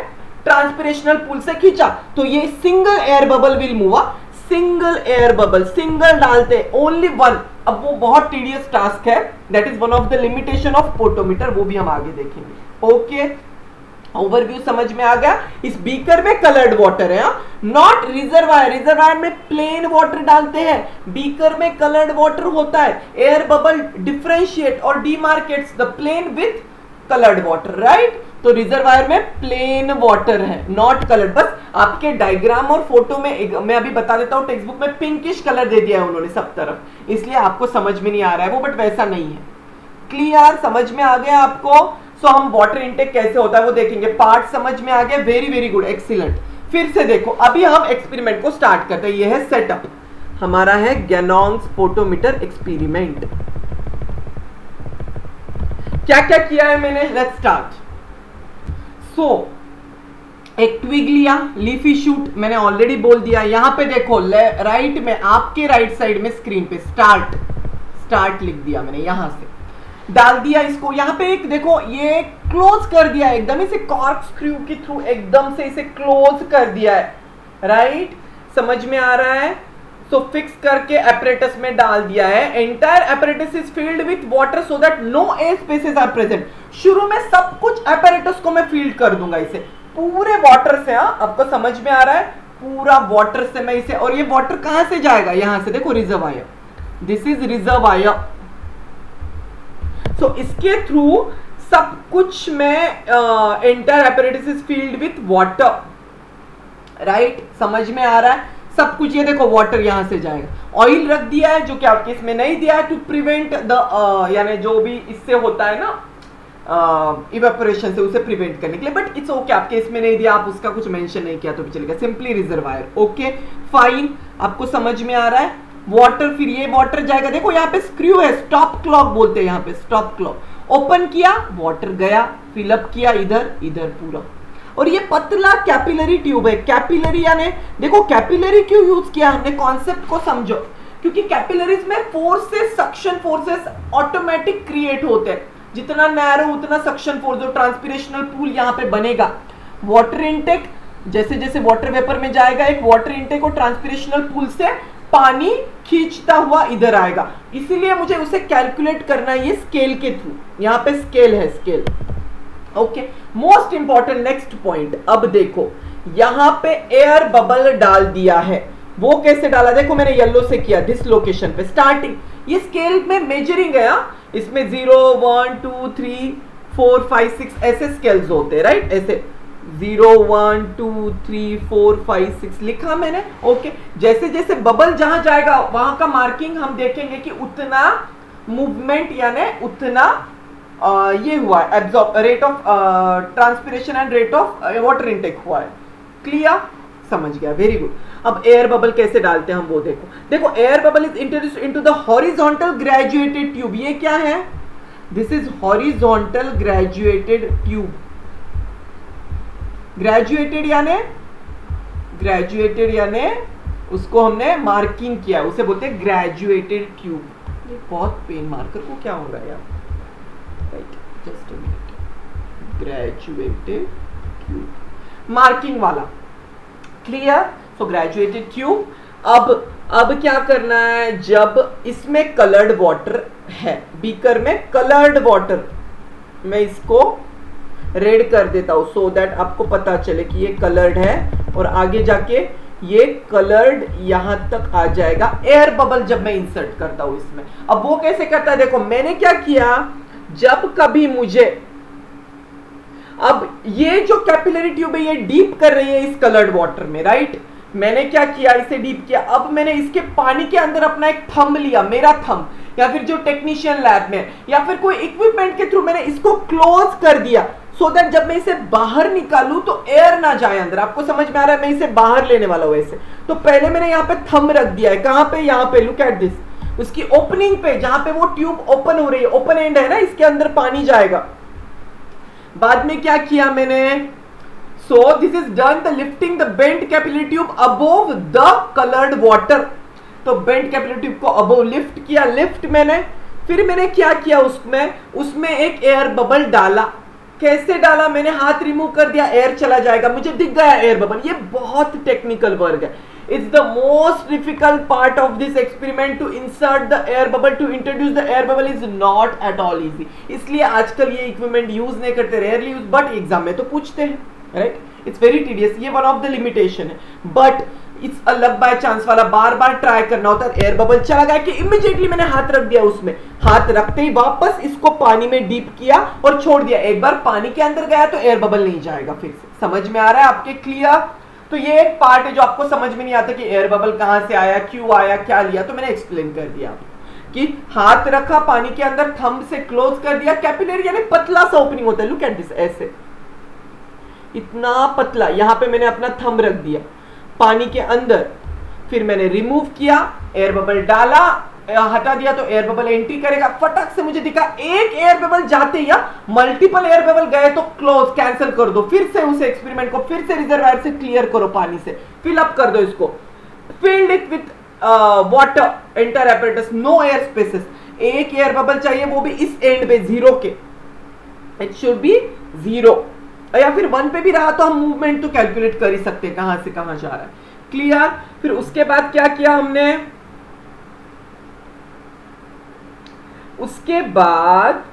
ट्रांसपिरेशनल पुल से खींचा, तो ये single air bubble will move. Single air bubble, single डालते ओनली वन। अब वो बहुत टीडियस टास्क है, that is one of the limitation of potometer, वो भी हम आगे देखेंगे। ओके, ओवरव्यू समझ में आ गया। इस बीकर में कलर्ड वाटर है, नॉट रिजर्वायर। रिजर्वायर में प्लेन वाटर डालते हैं, बीकर में कलर्ड वाटर होता है। एयर बबल डिफरेंशिएट और demarcates the plain with coloured water, right. तो रिजर्वायर में प्लेन वाटर है, नॉट कलर्ड। बस आपके डायग्राम और फोटो में मैं अभी बता देता हूं, टेक्स्ट बुक में पिंकिश कलर दे दिया है उन्होंने सब तरफ, इसलिए आपको समझ में नहीं आ रहा है वो, बट वैसा नहीं है। क्लियर, समझ में आ गया आपको। सो हम वाटर इनटेक कैसे होता है वो देखेंगे, पार्ट समझ में आ गया, वेरी वेरी गुड, एक्सीलेंट। फिर से देखो, अभी हम एक्सपेरिमेंट को स्टार्ट करते हैं। ये है सेटअप, हमारा है गैनोंग्स पोटोमीटर एक्सपेरिमेंट। क्या क्या किया है मैंने, लेट्स स्टार्ट। सो एक ट्विग लिया, लीफी शूट मैंने ऑलरेडी बोल दिया। यहां पे देखो राइट में, आपके राइट साइड में स्क्रीन पे स्टार्ट लिख दिया मैंने, यहां से डाल दिया इसको। यहां पे एक देखो, ये क्लोज कर दिया एकदम, इसे कॉर्क स्क्रू के थ्रू एकदम से इसे क्लोज कर दिया है, राइट। समझ में आ रहा है। सो फिक्स करके apparatus में डाल दिया है। Entire apparatus is filled with water so that no air spaces are present। शुरू में सब कुछ apparatus को मैं फील्ड कर दूंगा इसे पूरे वाटर से। आपको समझ में आ रहा है, पूरा वाटर से मैं इसे, और ये वाटर कहां से जाएगा, यहां से देखो रिजर्वायर, दिस इज रिजर्वायर। सो इसके थ्रू सब कुछ मैं entire apparatus is filled with water, right. समझ में आ रहा है सब कुछ। ये देखो वाटर यहां से जाएगा। ऑयल रख दिया है जो कि आपके इसमें नहीं दिया है, टू प्रिवेंट द यानी जो भी इससे होता है ना इवेपोरेशन से, उसे प्रिवेंट करने के लिए, बट इट्स ओके, आपके इसमें नहीं दिया, आप उसका कुछ मेंशन नहीं किया तो भी चलेगा, सिंपली रिजर्वायर। ओके फाइन, आपको समझ में आ रहा है। वाटर, फिर ये वाटर जाएगा, देखो यहाँ पे स्क्रू है, स्टॉप क्लॉक बोलते हैं यहाँ पे, स्टॉप क्लॉक। ओपन किया, वाटर गया, फिलअप किया इधर पूरा। और ये पतला कैपिलरी ट्यूब है। कैपिलरी यानी देखो, कैपिलरी क्यों यूज किया हमने, कॉन्सेप्ट को समझो। क्योंकि कैपिलरीज में forces, suction forces automatic create होते हैं, जितना नैरो उतना सक्शन फोर्स और ट्रांसपिरेशनल पूल यहाँ पे बनेगा। वाटर इनटेक, जैसे जैसे वाटर वेपर में जाएगा, एक वाटर इनटेक और ट्रांसपिरेशनल पूल से पानी खींचता हुआ इधर आएगा, इसीलिए मुझे उसे कैलकुलेट करना है ये स्केल के थ्रू। यहाँ पे स्केल है, scale. Okay, most important next point. अब देखो यहां पे एयर बबल डाल दिया है, वो कैसे डाला, देखो मैंने येलो से किया, दिस लोकेशन पे स्टार्टिंग। ये स्केल में मेजरिंग है, इसमें 0 1 2 3 4 5 6 ऐसे स्केल्स होते हैं, राइट। ऐसे 0 1 2 3 4 5 6 लिखा मैंने। ओके, जैसे जैसे बबल जहां जाएगा वहां का मार्किंग हम देखेंगे कि उतना मूवमेंट यानी उतना ये हुआ है, absorb rate of transpiration and rate of water intake हुआ है। क्लियर, समझ गया, वेरी गुड। अब एयर बबल कैसे डालते हैं हम वो देखो air bubble is introduced into the horizontal graduated tube. ये क्या है, this is horizontal graduated tube. Graduated यानी उसको हमने मार्किंग किया, उसे बोलते हैं ग्रेजुएटेड ट्यूब। बहुत पेन, मार्कर को क्या हो रहा है यार, right, just a minute. Graduated tube, marking वाला। क्लियर, सो ग्रेजुएटेड ट्यूब। अब क्या करना है, जब इसमें कलर्ड वाटर है, बीकर में कलर्ड वाटर, मैं इसको रेड कर देता हूं सो दैट आपको पता चले कि ये कलर्ड है, और आगे जाके ये कलर्ड यहां तक आ जाएगा एयर बबल जब मैं इंसर्ट करता हूं इसमें। अब वो कैसे करता है, देखो मैंने क्या किया, जब कभी मुझे, अब ये जो कैपिलरी ट्यूब है ये डीप कर रही है इस कलर्ड वाटर में, राइट। मैंने क्या किया, इसे डीप किया। अब मैंने इसके पानी के अंदर अपना एक थंब लिया, मेरा थंब, या फिर जो टेक्नीशियन लैब में या फिर कोई इक्विपमेंट के थ्रू मैंने इसको क्लोज कर दिया, सो दैट जब मैं इसे बाहर निकालूं तो एयर ना जाए अंदर। आपको समझ में आ रहा है, मैं इसे बाहर लेने वाला हूं ऐसे। तो पहले मैंने यहाँ पे थंब रख दिया है, कहां पे, यहाँ पे, लुक एट दिस। उसकी ओपनिंग पे, जहां पे वो ट्यूब ओपन हो रही है, ओपन एंड है ना, इसके अंदर पानी जाएगा। बाद में क्या किया मैंने, so this is done the lifting the bent capillary tube above the coloured water. तो बेंट कैपिलरी ट्यूब को अबोव लिफ्ट किया, लिफ्ट मैंने, फिर मैंने क्या किया, उसमें एक एयर बबल डाला। कैसे डाला, मैंने हाथ रिमूव कर दिया, एयर चला जाएगा, मुझे दिख गया एयर बबल। ये बहुत टेक्निकल वर्क है। It's the most difficult part of this experiment, to insert the air bubble, to introduce the air bubble is not at all easy. इसलिए आजकल ये इक्विपमेंट यूज नहीं करते, रेयरली यूज, बट एग्जाम में तो पूछते हैं, राइट। इट्स वेरी टीडियस, ये वन ऑफ द लिमिटेशन है, but it's a luck by chance वाला, बार बार ट्राई करना होता है। एयर बबल चला गया कि इमीडिएटली मैंने हाथ रख दिया उसमें, हाथ रखते ही वापस इसको पानी में डीप किया और छोड़ दिया। एक बार पानी के अंदर गया तो एयर बबल नहीं जाएगा फिर से। समझ में आ रहा है आपके, क्लियर? तो ये एक पार्ट है जो आपको समझ में नहीं आता कि एयर बबल कहां से आया, क्यों आया, क्या लिया, तो मैंने एक्सप्लेन कर दिया कि हाथ रखा पानी के अंदर, थंब से क्लोज कर दिया, कैपिलरी यानी पतला सा ओपनिंग होता है, लुक एट दिस, ऐसे इतना पतला, यहां पे मैंने अपना थंब रख दिया पानी के अंदर, फिर मैंने रिमूव किया, एयर बबल डाला, हटा दिया तो एयर बबल एंट्री करेगा। फटक से मुझे दिखा एक एयर बबल जाते या मल्टीपल एयर बबल गए तो क्लोज, कैंसिल कर दो, फिर से उस एक्सपेरिमेंट को फिर से रिजर्वायर से क्लियर करो, पानी से फिल अप कर दो इसको, filled it with water, enter apparatus, no air spaces. एक एयर बबल चाहिए, वो भी इस एंड पे, जीरो के, इट शुड बी जीरो, या फिर 1 पे भी रहा तो हम मूवमेंट तो कैलकुलेट कर ही सकते हैं कहां से कहां जा रहा है, क्लियर। फिर उसके बाद क्या किया हमने, उसके बाद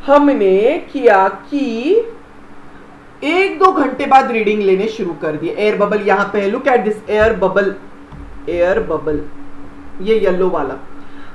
हमने किया कि 1-2 घंटे बाद रीडिंग लेने शुरू कर दिए। एयर बबल यहां पे है, look at this air bubble, air bubble ये येलो वाला,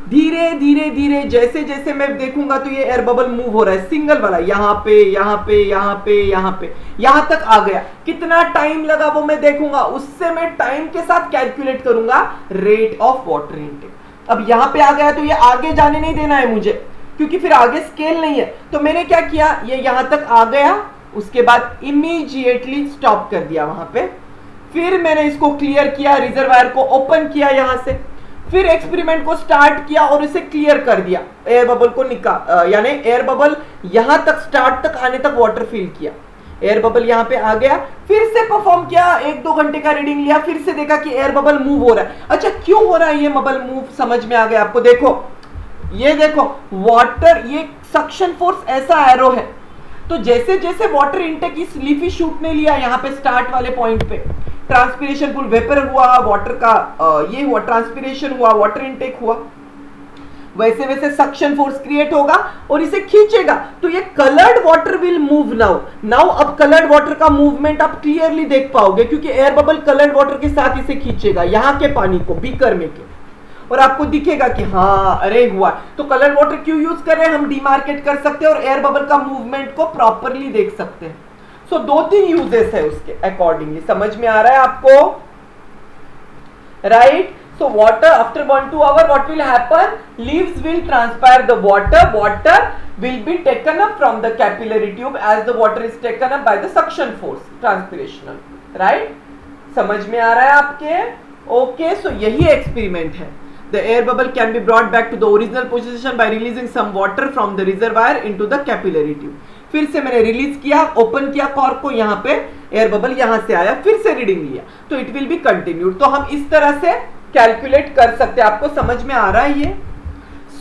धीरे धीरे धीरे जैसे जैसे मैं देखूंगा तो ये एयर बबल मूव हो रहा है, सिंगल वाला, यहाँ पे यहाँ पे यहाँ पे यहाँ पे, यहां तक आ गया। कितना टाइम लगा वो मैं देखूंगा, उससे मैं टाइम के साथ कैलकुलेट करूंगा रेट ऑफ वाटर इनटेक। अब यहां पे आ गया तो ये आगे जाने नहीं देना है मुझे, क्योंकि फिर आगे स्केल नहीं है। तो मैंने क्या किया, ये यहां तक आ गया, उसके बाद इमीडिएटली स्टॉप कर दिया वहां पे। फिर मैंने इसको क्लियर किया, रिजर्वायर को ओपन किया यहां से, फिर एक्सपेरिमेंट को स्टार्ट किया और इसे क्लियर कर दिया, एयर बबल को निकाल, यानी एयर बबल यहां तक स्टार्ट तक आने तक वाटर फिल किया, एयर बबल यहां पे आ गया, फिर से परफॉर्म किया, 1-2 घंटे का रीडिंग लिया, फिर से देखा कि एयर बबल मूव हो रहा है। अच्छा क्यों हो रहा है ये बबल मूव, समझ में आ गया आपको। देखो ये देखो वाटर, ये सक्शन फोर्स ऐसा एरो है, तो जैसे जैसे वाटर इनटेक इस लीफी शूट ने लिया, यहाँ पे स्टार्ट वाले पॉइंट पे ट्रांसपिरेशन फुल वेपर हुआ, वाटर का ये हुआ, ट्रांसपिरेशन हुआ, वाटर इनटेक हुआ, वैसे वैसे सक्शन फोर्स क्रिएट होगा और इसे खींचेगा, तो ये coloured water will move now. अब कलर्ड वाटर का मूवमेंट आप क्लियरली देख पाओगे, क्योंकि एयर बबल कलर्ड वाटर के साथ इसे खींचेगा, यहाँ के पानी को बीकर में के, और आपको दिखेगा कि हाँ अरे हुआ। तो कलर्ड वाटर क्यों यूज कर रहे हैं, हम डिमार्केट कर सकते हैं और एयर बबल का मूवमेंट को प्रॉपरली देख सकते हैं। सो 2-3 यूजेस है उसके अकॉर्डिंगली, समझ में आ रहा है आपको, right. So water after 1-2 hour what will happen? Leaves will transpire the water. Water will be taken up from the capillary tube as the water is taken up by the suction force, transpirational. Right? समझ में आ रहा है आपके? Okay, so यही experiment है. The air bubble can be brought back to the original position by releasing some water from the reservoir into the capillary tube. फिर से मैंने रिलीज किया, ओपन किया कॉर्क को, यहाँ पे एयर बबल यहाँ से आया, फिर से रीडिंग लिया, तो इट विल बी कंटिन्यूड। तो हम इस तरह से कैलकुलेट कर सकते हैं। आपको समझ में आ रहा है ये?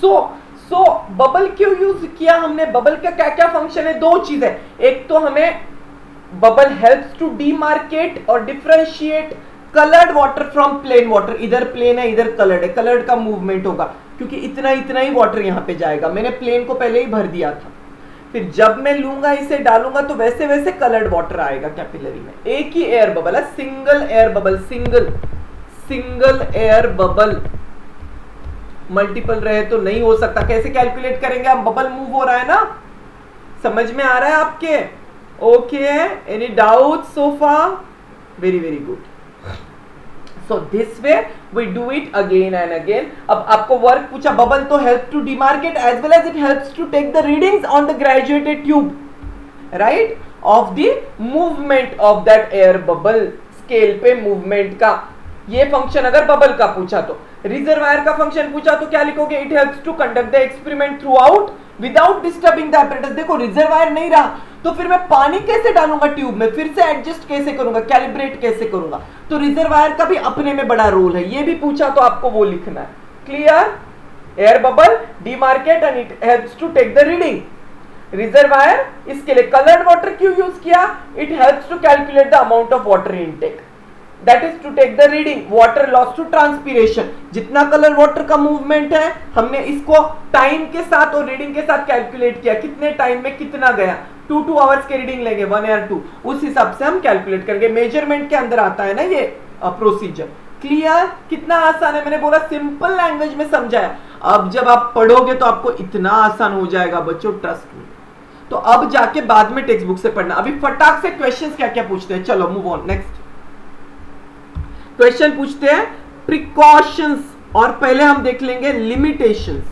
सो बबल क्यों यूज किया हमने, बबल का क्या क्या फंक्शन है? 2 चीज है, एक तो हमें बबल हेल्प्स टू डीमार्केट और differentiate coloured water from plain water. इधर प्लेन है, इधर कलर्ड है, कलर्ड का मूवमेंट होगा क्योंकि इतना इतना ही वाटर यहाँ पे जाएगा। मैंने प्लेन को पहले ही भर दिया था, फिर जब मैं लूंगा इसे डालूंगा तो वैसे वैसे कलर्ड वाटर आएगा कैपिलरी में। एक ही एयर बबल है, single air bubble, single air bubble. Multiple रहे तो नहीं हो सकता, कैसे कैलकुलेट करेंगे हम? बबल मूव हो रहा है ना, समझ में आ रहा है आपके? Okay, any doubt so far? Very very good. So this way we do it again and again. अब आपको वर्क पूछा, बबल तो help to demarcate as well as it helps to take the readings on the graduated tube, right, of the movement of that air bubble, scale पे movement का। ये function अगर bubble का पूछा तो रिजर्वायर का फंक्शन पूछा तो क्या लिखोगे? It helps to conduct the experiment throughout without disturbing the apparatus। देखो रिजर्वायर नहीं रहा तो फिर मैं पानी कैसे डालूंगा ट्यूब में, फिर से एडजस्ट कैसे करूंगा, कैलिब्रेट कैसे करूंगा। तो रिजर्वायर का भी अपने में बड़ा रोल है, ये भी पूछा तो आपको वो लिखना है। Clear? Air bubble demarcate and it helps to take the reading. Reservoir, इसके लिए कलर्ड वाटर क्यों यूज किया? It helps to calculate the amount of water intake, that is to take the reading. Water loss to transpiration, जितना colour water का movement है हमने इसको time के साथ और रीडिंग के साथ कैलकुलेट किया, कितने टाइम में कितना गया। 2 आवर्स के रीडिंग लेंगे 1 या 2, उस हिसाब से हम कैलकुलेट करेंगे। मेजरमेंट के अंदर आता है ना ये प्रोसीजर। क्लियर? कितना आसान है, मैंने बोला सिंपल लैंग्वेज में समझाया। अब जब आप पढ़ोगे तो आपको इतना आसान हो जाएगा बच्चों, ट्रस्ट मी। तो अब जाके बाद में टेक्स्ट बुक से पढ़ना। अभी फटाक से क्वेश्चंस क्या क्या पूछते हैं, चलो मूव ऑन। नेक्स्ट क्वेश्चन पूछते हैं प्रिकॉशंस, और पहले हम देख लेंगे लिमिटेशंस।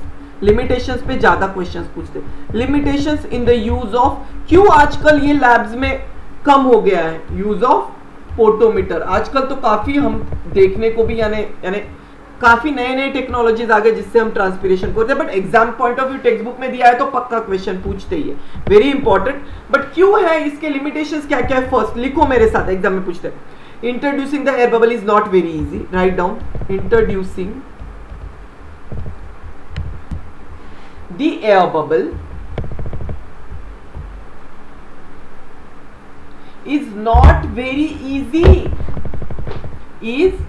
लिमिटेशंस पे ज्यादा क्वेश्चंस पूछते हैं। Limitations in the use of, क्यों आजकल ये लैब्स में कम हो गया है यूज ऑफ पोटोमीटर। आजकल तो काफी हम देखने को भी यानी काफी नए नए टेक्नोलॉजीज आ गए जिससे हम ट्रांसपीरेशन करते हैं, but exam point of view text book में दिया है तो पक्का क्वेश्चन पूछते ही है, वेरी इंपॉर्टेंट। बट क्यों है, इसके लिमिटेशंस क्या क्या है, फर्स्ट लिखो मेरे साथ, एग्जाम में पूछते हैं। Introducing the air bubble is not very easy. Write down. Introducing the air bubble is not very easy. Is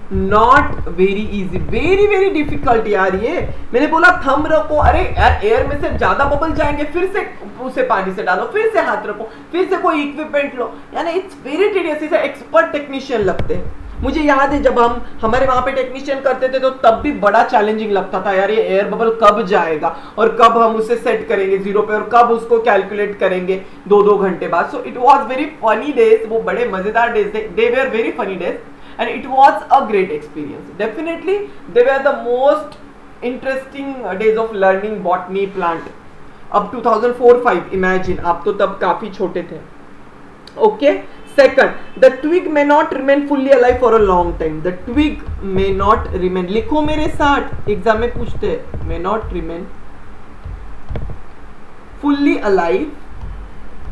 not very easy. Very very difficult यार ये। मैंने बोला थंब रखो, अरे यार एयर में से ज्यादा बबल जाएंगे, फिर से उसे पानी से डालो, फिर से हाथ रखो, फिर से कोई इक्विपमेंट लो, यानी इट्स वेरी टीडियस। इसे एक्सपर्ट टेक्नीशियन लगते हैं। मुझे याद है जब हम हमारे वहां पे टेक्नीशियन करते थे तो तब भी बड़ा चैलेंजिंग लगता था यार, ये एयर बबल कब जाएगा और कब हम उसे सेट करेंगे 0 पे और कब उसको कैलकुलेट करेंगे 2-2 घंटे बाद। So it was very funny days, वो बड़े मजेदार डेज थे, they were very funny days and it was a great experience. Definitely they were the most interesting days of learning botany plant. अब 2004-5 imagine, आप तो तब काफी छोटे थे। Okay, second, the twig may not remain fully alive for a long time. The twig may not remain, लिखो मेरे साथ, एग्जाम में पूछते हैं, may not remain fully alive,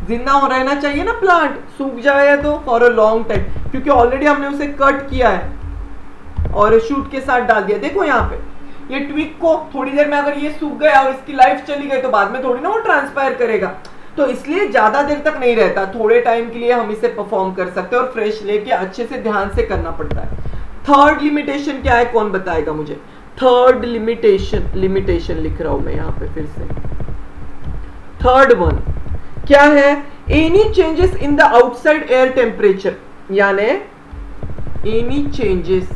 जिंदा हो रहना चाहिए ना प्लांट, सूख जाए तो फॉर अ लॉन्ग टाइम, क्योंकि ऑलरेडी हमने उसे कट किया है और शूट के साथ डाल दिया। देखो यहाँ पे ये ट्विग को थोड़ी देर में अगर ये सूख गया और इसकी लाइफ चली गई तो बाद में थोड़ी ना वो ट्रांसपायर करेगा, तो इसलिए ज्यादा देर तक नहीं रहता, थोड़े टाइम के लिए हम इसे परफॉर्म कर सकते हैं और फ्रेश लेके अच्छे से ध्यान से करना पड़ता है। थर्ड लिमिटेशन क्या है, कौन बताएगा मुझे? थर्ड लिमिटेशन लिख रहा हूं मैं यहाँ पे फिर से। थर्ड वन क्या है? Any changes in the outside air temperature, यानी any changes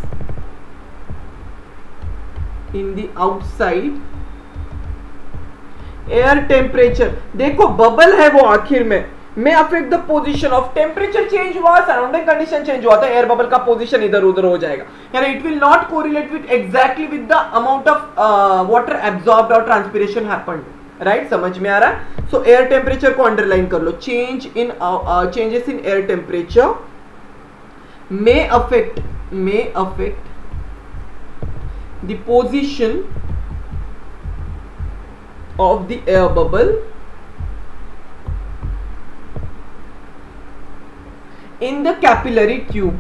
in the outside air temperature. देखो बबल है वो आखिर में affect the position of temperature change हुआ, सराउंडिंग कंडीशन चेंज हुआ, तो एयर बबल का पोजीशन इधर उधर हो जाएगा, यानी it will not correlate with exactly with the amount of water absorbed और ट्रांसपिरेशन हैपेंड। राइट, समझ में आ रहा है? सो एयर टेम्परेचर को अंडरलाइन कर लो। Changes in air temperature may affect the position of the air bubble in the capillary tube,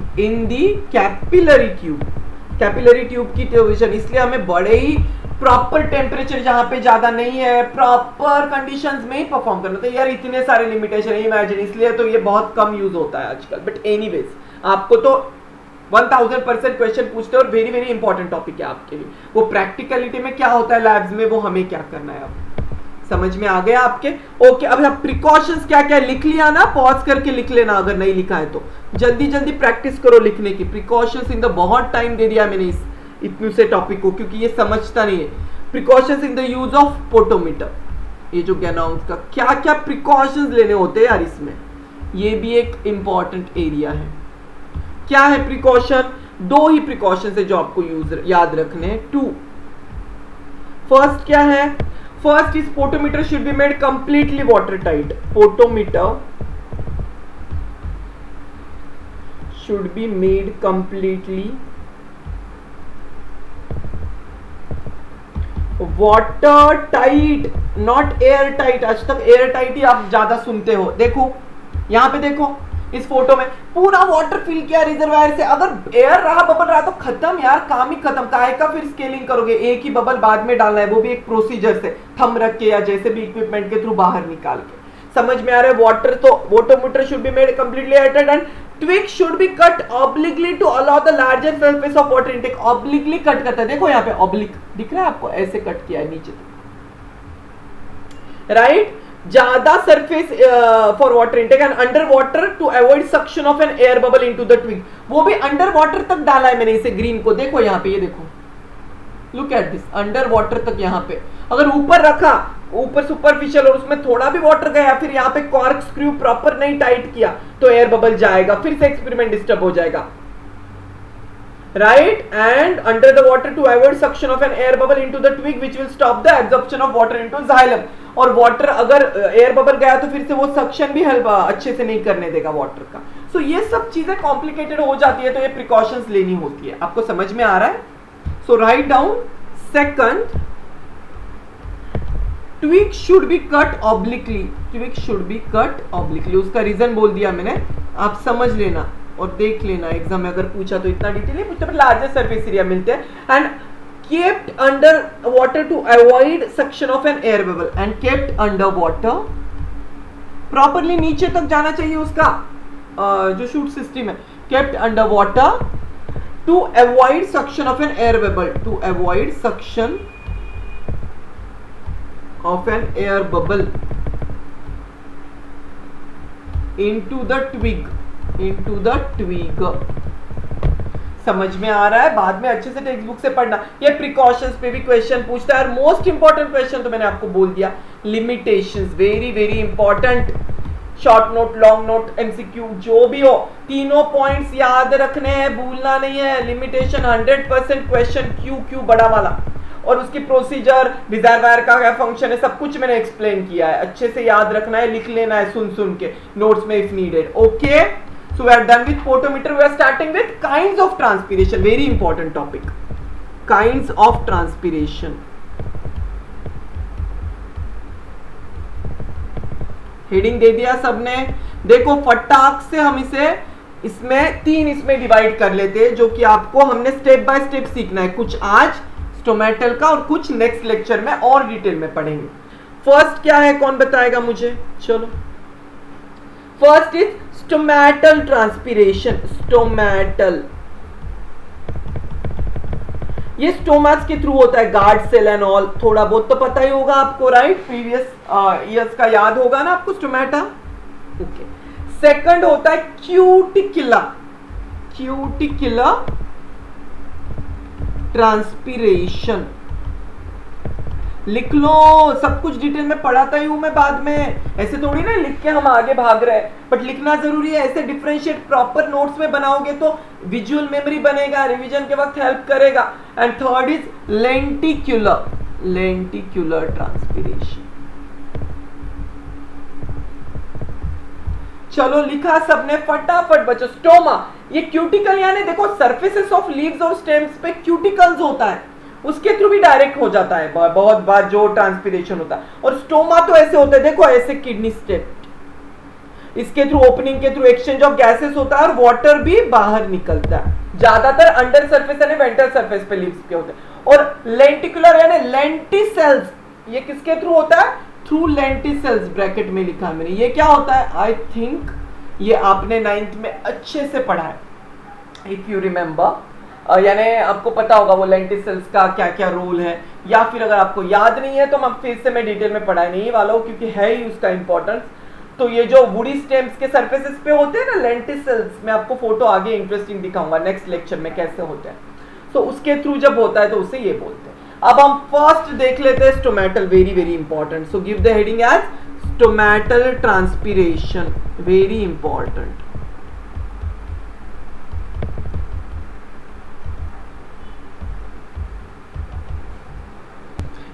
capillary tube की पोजीशन। इसलिए हमें बड़े ही प्रॉपर टेम्परेचर जहां पे ज्यादा नहीं है, प्रॉपर कंडीशंस में ही परफॉर्म करना। तो यार इतने सारे लिमिटेशन है, इमेजिन, इसलिए तो ये बहुत कम यूज होता है आजकल। बट एनीवेज आपको तो 1000% क्वेश्चन पूछते हैं और वेरी वेरी इंपॉर्टेंट टॉपिक है आपके लिए। वो प्रैक्टिकलिटी में क्या होता है लैब्स में, वो हमें क्या करना है, अब समझ में आ गया आपके? ओके, अब आप प्रिकॉशंस क्या क्या लिख लिया ना, पॉज करके लिख लेना अगर नहीं लिखा है तो। जल्दी जल्दी प्रैक्टिस करो लिखने की। प्रिकॉशंस इन द, बहुत टाइम दे दिया मैंने इस इतने से टॉपिक को, क्योंकि ये समझता नहीं है। Precautions in the use of potometer, ये जो गैनॉन्स का क्या क्या प्रिकॉशंस लेने होते हैं यार इसमें, ये भी एक इंपॉर्टेंट एरिया है। क्या है प्रिकॉशन? दो ही प्रिकॉशन है जो आपको याद रखने हैं, 2। फर्स्ट क्या है? First is potometer should be made completely water tight. Potometer should be made completely water tight, not air tight. आज तक एयर टाइट ही आप ज्यादा सुनते हो। देखो यहाँ पे, देखो इस फोटो में पूरा वाटर फिल किया रिजर्वायर से। अगर एयर रहा, बबल रहा तो खत्म यार, काम ही खत्म। काहे का फिर स्केलिंग करोगे? एक ही बबल बाद में डालना है, वो भी एक प्रोसीजर से, थंब रख के या जैसे भी इक्विपमेंट के थ्रू बाहर निकाल के। समझ में आ रहा है? वाटर तो potometer should be made completely airtight and twig should be cut obliquely to allow the larger surface of water intake. Obliquely cut करता है, देखो यहाँ पे ऑब्लिक दिख रहा है आपको, ऐसे कट किया है नीचे तक, राइट? ज्यादा surface for water intake and under water to avoid suction of an air bubble into the twig. वो भी अंडर वाटर तक डाला है मैंने इसे, ग्रीन को देखो यहाँ पे, ये देखो, look at this, under water तक यहाँ पे। अगर ऊपर रखा, ऊपर सुपरफिशियल और उसमें थोड़ा भी वाटर गया, फिर यहाँ पे कॉर्क स्क्रू प्रॉपर नहीं टाइट किया तो एयर बबल जाएगा, फिर से एक्सपेरिमेंट डिस्टर्ब हो जाएगा, right? And under the water to avoid suction of an air bubble into the twig which will stop the absorption of water into xylem. और water अगर एयर बबल गया तो फिर से वो सक्शन भी हेल्प अच्छे से नहीं करने देगा वाटर का। सो ये सब चीजें कॉम्प्लिकेटेड हो जाती है, तो ये प्रिकॉशंस लेनी होती है। आपको समझ में आ रहा है? So right down, second, twig should be cut obliquely, twig should be cut obliquely. उसका रीजन बोल दिया मैंने, आप समझ लेना और देख लेना, एग्जाम में अगर पूछा तो इतना डिटेल नहीं पूछता, पर लार्जर सरफेस एरिया मिलते हैं। And kept under water to avoid suction of an air bubble and kept under water properly, नीचे तक जाना चाहिए उसका जो शूट सिस्टम है। kept under water to avoid suction of an air bubble, to avoid suction of an air bubble into the twig, into the twig। समझ में आ रहा है? बाद में अच्छे से टेक्स्ट बुक से पढ़ना। ये प्रिकॉशंस पे भी क्वेश्चन पूछता है, और मोस्ट इंपॉर्टेंट क्वेश्चन तो मैंने आपको बोल दिया, limitations, very very important. Short note, long note, MCQ जो भी हो, तीनों पॉइंट्स याद रखने हैं, भूलना नहीं है। लिमिटेशन 100% क्वेश्चन, क्यू बड़ा वाला, और उसकी प्रोसीजर, रिजर्वायर का क्या फंक्शन है, सब कुछ मैंने एक्सप्लेन किया है। अच्छे से याद रखना है, लिख लेना है सुन सुन के नोट्स में if needed. Okay, so we are done with photometer. We are starting with kinds of transpiration, very important topic, kinds of transpiration। Heading दे दिया सबने, देखो फटाक से हम इसे इसमें इसमें डिवाइड कर लेते हैं, जो कि आपको हमने स्टेप बाय स्टेप सीखना है। कुछ आज स्टोमेटल का और कुछ नेक्स्ट लेक्चर में और डिटेल में पढ़ेंगे। फर्स्ट क्या है, कौन बताएगा मुझे? चलो, first is stomatal transpiration. Stomatal, ये स्टोमास के थ्रू होता है, गार्ड सेल एंड ऑल, थोड़ा बहुत तो पता ही होगा आपको, राइट? प्रीवियस ईयर्स का याद होगा ना आपको स्टोमेटा। ओके, सेकंड होता है क्यूटिकुला, क्यूटिकुला ट्रांसपीरेशन। लिख लो, सब कुछ डिटेल में पढ़ाता ही हूं मैं बाद में, ऐसे थोड़ी ना लिख के हम आगे भाग रहे हैं, बट लिखना जरूरी है। ऐसे डिफरेंशिएट प्रॉपर नोट्स में बनाओगे तो विजुअल मेमोरी बनेगा, रिवीजन के वक्त हेल्प करेगा। And third is lenticular, lenticular transpiration. चलो लिखा सबने, फटाफट बच्चों। स्टोमा, ये क्यूटिकल यानी देखो सरफेसेस ऑफ लीव्स और स्टेम्स पे क्यूटिकल्स होता है, उसके थ्रू भी डायरेक्ट हो जाता है बहुत बार जो ट्रांसपीरेशन होता है। और स्टोमा तो ऐसे होता है, देखो ऐसे किडनी स्टेप, इसके थ्रू ओपनिंग के थ्रू एक्सचेंज ऑफ गैसेस होता है और वाटर भी बाहर निकलता है। ज्यादातर अंडर सरफेस यानी वेंट्रल सरफेस पे लीव्स के होते हैं। और लेंटिकुलर यानी लेंटिसेल्स, ये किसके थ्रू होता है? थ्रू लेंटिसेल्स, ब्रैकेट में लिखा है मैंने। ये क्या होता है? आई थिंक ये आपने 9th में अच्छे से पढ़ा है, इफ यू रिमेंबर। यानी आपको पता होगा वो लेंटिसेल्स का क्या क्या रोल है, या फिर अगर आपको याद नहीं है तो मैं फिर से मैं डिटेल में पढ़ाने नहीं वाला हूँ, क्योंकि है ही उसका इंपॉर्टेंस। तो ये जो वुडी स्टेम्स के सरफेसेस पे होते हैं ना लेंटिसेल्स, मैं आपको फोटो आगे इंटरेस्टिंग दिखाऊंगा नेक्स्ट लेक्चर में कैसे होते हैं। तो उसके थ्रू जब होता है तो उसे ये बोलते हैं। अब हम फर्स्ट देख लेते हैं stomatal, very very important. So give the heading as stomatal transpiration, very important.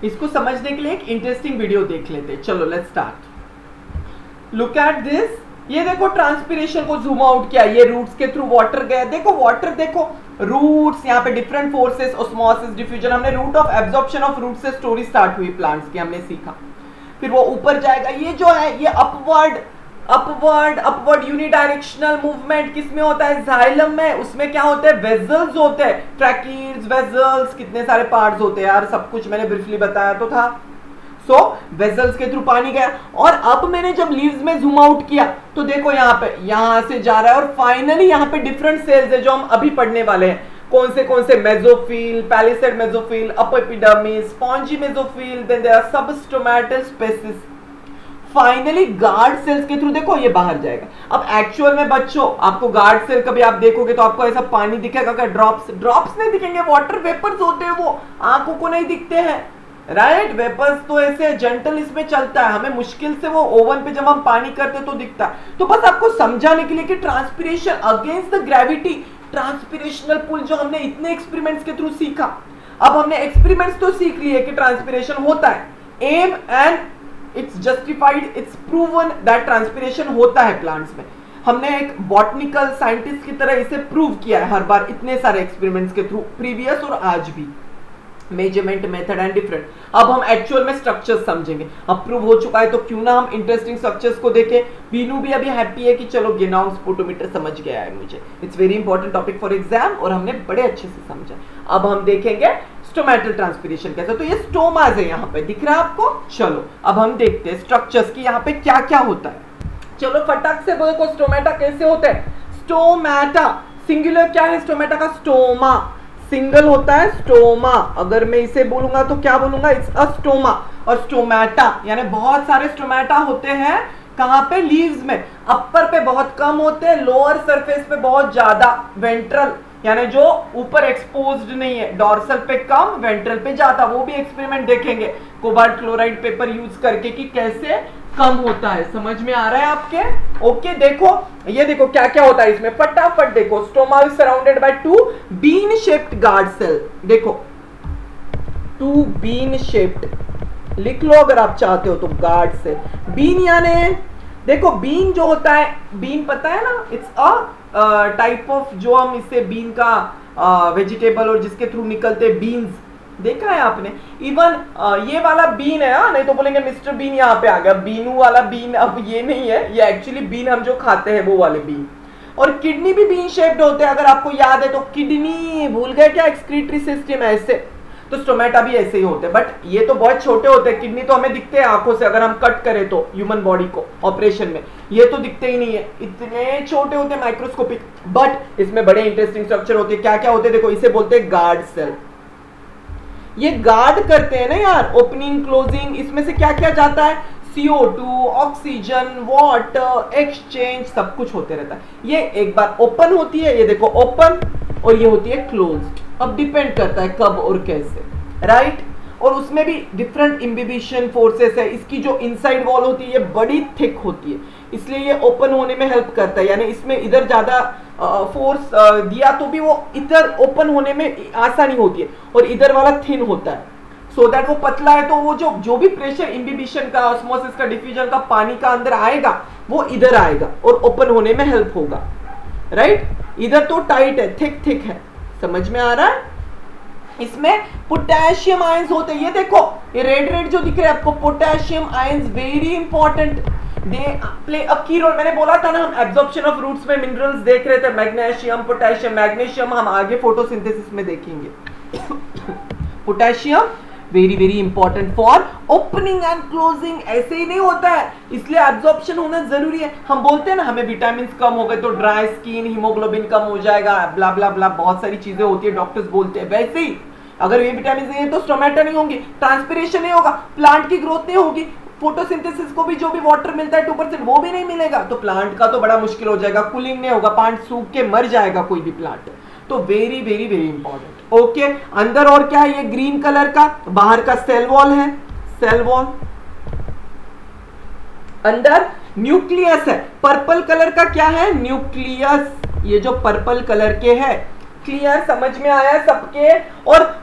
इसको समझने के लिए एक इंटरेस्टिंग वीडियो देख लेते हैं। चलो let's start. Look at this, ये देखो ट्रांसपीरेशन को जूम आउट किया, ये रूट्स के थ्रू वाटर गया, देखो वाटर, देखो रूट्स, यहाँ पे डिफरेंट फोर्सेस, ऑस्मोसिस, डिफ्यूजन, हमने root of absorption of root से स्टोरी स्टार्ट हुई प्लांट्स की, हमने सीखा। फिर वो ऊपर जाएगा, ये जो है ये upward upward upward unidirectional movement किसमें होता है, जाइलम में। उसमें क्या होते हैं, वेजल्स होते हैं, ट्रैकीड्स, वेजल्स, कितने सारे पार्ट्स होते हैं यार, सब कुछ मैंने ब्रीफली बताया तो था। सो वेजल्स के थ्रू पानी गया, और अब मैंने जब लीव्स में जूम आउट किया तो देखो यहाँ पे, यहाँ से जा रहा है, और फाइनली यहाँ पे डिफरेंट सेल्स है जो हम अभी पढ़ने वाले हैं। कौन से mesophyll, palisade mesophyll, upper epidermis, spongy mesophyll, then there are substomatal spaces. Finally guard cells के थ्रू देखो ये बाहर जाएगा। अब एक्चुअल में बच्चों आपको गार्ड सेल कभी आप देखोगे तो आपको ऐसा पानी दिखेगा क्या, ड्रॉप्स नहीं दिखेंगे, वाटर वेपर्स होते हैं, वो आंखों को नहीं दिखते हैं, राइट। वेपर्स तो ऐसे जेंटल इसमें चलता है, हमें मुश्किल से वो ओवन पे जब हम पानी करते तो दिखता है। तो बस आपको समझाने के लिए कि ट्रांसपिरेशन अगेंस्ट द ग्रेविटी, ट्रांसपिरेशनल पुल जो हमने इतने एक्सपेरिमेंट्स के थ्रू सीखा। अब हमने एक्सपेरिमेंट्स तो सीख लिए कि ट्रांसपिरेशन होता है, um and it's justified, it's proven that transpiration होता है प्लांट्स में। हमने एक बॉटनिकल साइंटिस्ट की तरह इसे प्रूव किया है हर बार इतने सारे एक्सपेरिमेंट्स के थ्रू, प्रीवियस और आज भी, मेजरमेंट मेथड एंड डिफरेंट। अब हम एक्चुअल में स्ट्रक्चर्स समझेंगे। अब प्रूव हो चुका है तो क्यों ना हम इंटरेस्टिंग स्ट्रक्चर्स को देखें। बीनू भी अभी हैप्पी है कि चलो गेनॉन स्पोटोमीटर समझ गया है मुझे, it's very important topic for exam, और हमने बड़े अच्छे से समझा। अब हम देखेंगे स्टोमेटल ट्रांसपिरेशन कैसे, तो ये स्टोमास है, यहाँ पे दिख रहा है आपको। चलो अब हम देखते हैं स्ट्रक्चर्स की यहाँ पे क्या क्या होता है। चलो फटाक से बोलो स्टोमेटा कैसे होते हैं। स्टोमेटा सिंगुलर क्या है, स्टोमेटा का स्टोमा, सिंगल होता है स्टोमा। अगर मैं इसे बोलूंगा तो क्या बोलूंगा, इट्स अ स्टोमा। और स्टोमेटा यानी बहुत सारे स्टोमेटा होते हैं कहां पे, लीव्स में। अपर पे बहुत कम होते हैं, लोअर सरफेस पे बहुत ज्यादा, वेंट्रल यानी जो ऊपर एक्सपोज्ड नहीं है, डॉर्सल पे कम, वेंट्रल पे ज्यादा। वो भी एक्सपेरिमेंट देखेंगे कोबाल्ट क्लोराइड पेपर यूज करके कि कैसे कम होता है। समझ में आ रहा है आपके? ओके देखो ये देखो क्या क्या होता है इसमें, फटाफट देखो। Stoma is surrounded by two bean shaped guard cell. देखो टू बीन शेप्ड लिख लो अगर आप चाहते हो तो, गार्ड सेल। बीन यानी देखो बीन जो होता है, बीन पता है ना, इट्स अ टाइप ऑफ, जो हम इससे बीन का वेजिटेबल और जिसके थ्रू निकलते बीन्स, देखा है आपने। इवन ये वाला बीन है, नहीं तो बोलेंगे मिस्टर बीन यहाँ पे आ गया, बीनू वाला बीन अब ये नहीं है, ये एक्चुअली बीन हम जो खाते हैं वो वाले बीन। और किडनी भी बीन शेप्ड होते हैं, अगर आपको याद है तो। किडनी भूल गए क्या, एक्सक्रीटरी सिस्टम ऐसे, तो स्टोमेटा भी ऐसे ही होते हैं, बट ये तो बहुत छोटे होते हैं। किडनी तो हमें दिखते हैं आंखों से, अगर हम कट करें तो ह्यूमन बॉडी को ऑपरेशन में, ये तो दिखते ही नहीं है, इतने छोटे होते हैं, माइक्रोस्कोपिक। बट इसमें बड़े इंटरेस्टिंग स्ट्रक्चर होते हैं। क्या क्या होते हैं देखो, इसे बोलते हैं गार्ड सेल। ये गार्ड करते हैं ना यार, ओपनिंग क्लोजिंग, इसमें से क्या क्या जाता है, CO2, ऑक्सीजन, वाटर, एक्सचेंज, सब कुछ होते रहता है। ये एक बार ओपन होती है, ये देखो ओपन, और ये होती है क्लोज्ड। अब डिपेंड करता है कब और कैसे, राइट। और उसमें भी डिफरेंट इम्बिबिशन फोर्सेस है। इसकी जो इनसाइड वॉल होती है ये बड़ी थिक होती है, इसलिए ये ओपन होने में हेल्प करता है। यानी इसमें इधर ज्यादा फोर्स दिया तो भी वो इधर ओपन होने में आसानी होती है, और इधर वाला थिन होता है, सो दैट वो पतला है तो वो जो भी प्रेशर इम्बिबिशन का, ऑस्मोसिस का, डिफ्यूजन का, पानी का अंदर आएगा वो इधर आएगा और ओपन होने में हेल्प होगा, राइट। इधर तो टाइट है, थिक है, समझ में आ रहा है। इसमें पोटेशियम आयंस होते हैं, ये देखो ये रेड जो दिख रहा है आपको, potassium ions very important, they play a की रोल। मैंने बोला था ना हम एब्जॉर्प्शन ऑफ रूट्स में मिनरल्स देख रहे थे, मैग्नीशियम, पोटेशियम। मैग्नीशियम हम आगे फोटोसिंथेसिस में देखेंगे। Potassium very very important for opening and closing. ऐसे ही नहीं होता है, इसलिए एब्जॉर्प्शन होना जरूरी है। हम बोलते हैं ना हमें विटामिन कम हो गए तो ड्राई स्किन, हीमोग्लोबिन कम हो जाएगा, ब्ला ब्ला ब्ला, बहुत सारी चीजें होती है, डॉक्टर्स बोलते हैं। वैसे ही अगर ये विटामिन नहीं है तो स्टोमेटा नहीं होंगी, ट्रांसपिरेशन नहीं होगा, प्लांट की ग्रोथ नहीं होगी, फोटोसिंथेसिस को भी जो भी वाटर मिलता है 2% वो भी नहीं मिलेगा, तो प्लांट का तो बड़ा मुश्किल हो जाएगा, कूलिंग नहीं होगा, प्लांट सूख के मर जाएगा कोई भी प्लांट। तो very very very important. Okay, अंदर और क्या है, ये ग्रीन कलर का बाहर का सेल वॉल है, सेल वॉल। अंदर न्यूक्लियस है, पर्पल कलर का क्या है, न्यूक्लियस। ये जो पर्पल कलर के है, क्लियर, समझ में आया सबके।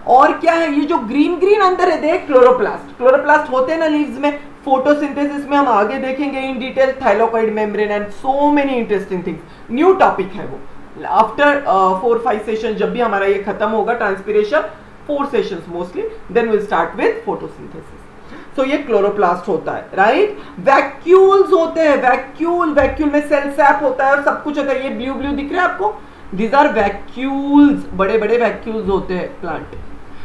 और क्या है, ये जो ग्रीन ग्रीन अंदर है देख, क्लोरोप्लास्ट। क्लोरोप्लास्ट होते हैं ना लीव्स में, फोटोसिंथेसिस में हम आगे देखेंगे in detail, thylakoid membrane and so many interesting things, new topic है वो। आफ्टर 4-5 सेशन, जब भी हमारा ये खत्म होगा transpiration, 4 sessions mostly, then will start with photosynthesis. तो ये क्लोरोप्लास्ट होता है, राइट। वैक्यूल्स होते हैं, वैक्यूल में सेल सैप होता है और सब कुछ होता है। ये ब्लू दिख रहा है आपको, दीज आर वैक्यूल्स, बड़े बड़े वैक्यूल्स होते हैं प्लांट।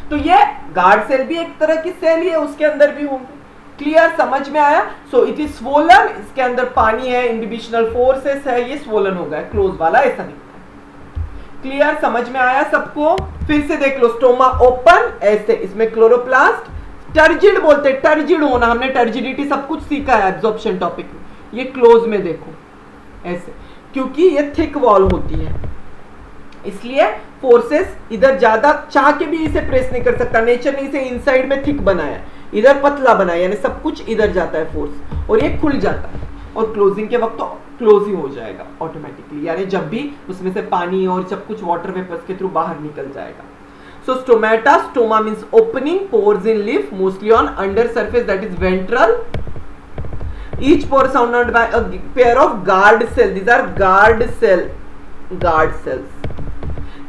तो ये गार्ड सेल भी एक तरह की सेल ही है, उसके अंदर भी होंगे। क्लियर, समझ में आया। सो इट इज स्वोलन, इसके अंदर पानी है, इनहिबिशनल फोर्सेस है, ये स्वोलन हो गया, क्लोज वाला ऐसा दिखता है। क्लियर, समझ में आया सबको। फिर से देख लो, स्टोमा ओपन ऐसे, इसमें क्लोरोप्लास्ट, टर्जिड बोलते हैं, टर्जिड होना, हमने टर्जिडिटी सब कुछ सीखा है एब्जॉर्प्शन टॉपिक में। ये क्लोज में देखो ऐसे, क्योंकि ये थिक वॉल होती है, इसलिए फोर्सेस इधर ज्यादा चाह के भी इसे प्रेस नहीं कर सकता, नेचर ने इसे इनसाइड में थिक बनाया, इधर पतला बनाया, यानी सब कुछ इधर जाता है फोर्स, और ये खुल जाता है, और क्लोजिंग के वक्त तो क्लोज ही हो जाएगा ऑटोमेटिकली, यानी जब भी उसमें से पानी और सब कुछ वाटर वेपर्स के थ्रू बाहर निकल जाएगा। So stomata, stoma means opening, pores in leaf, mostly on under surface, that is ventral. Each pore surrounded by a pair of guard cells. These are guard cells.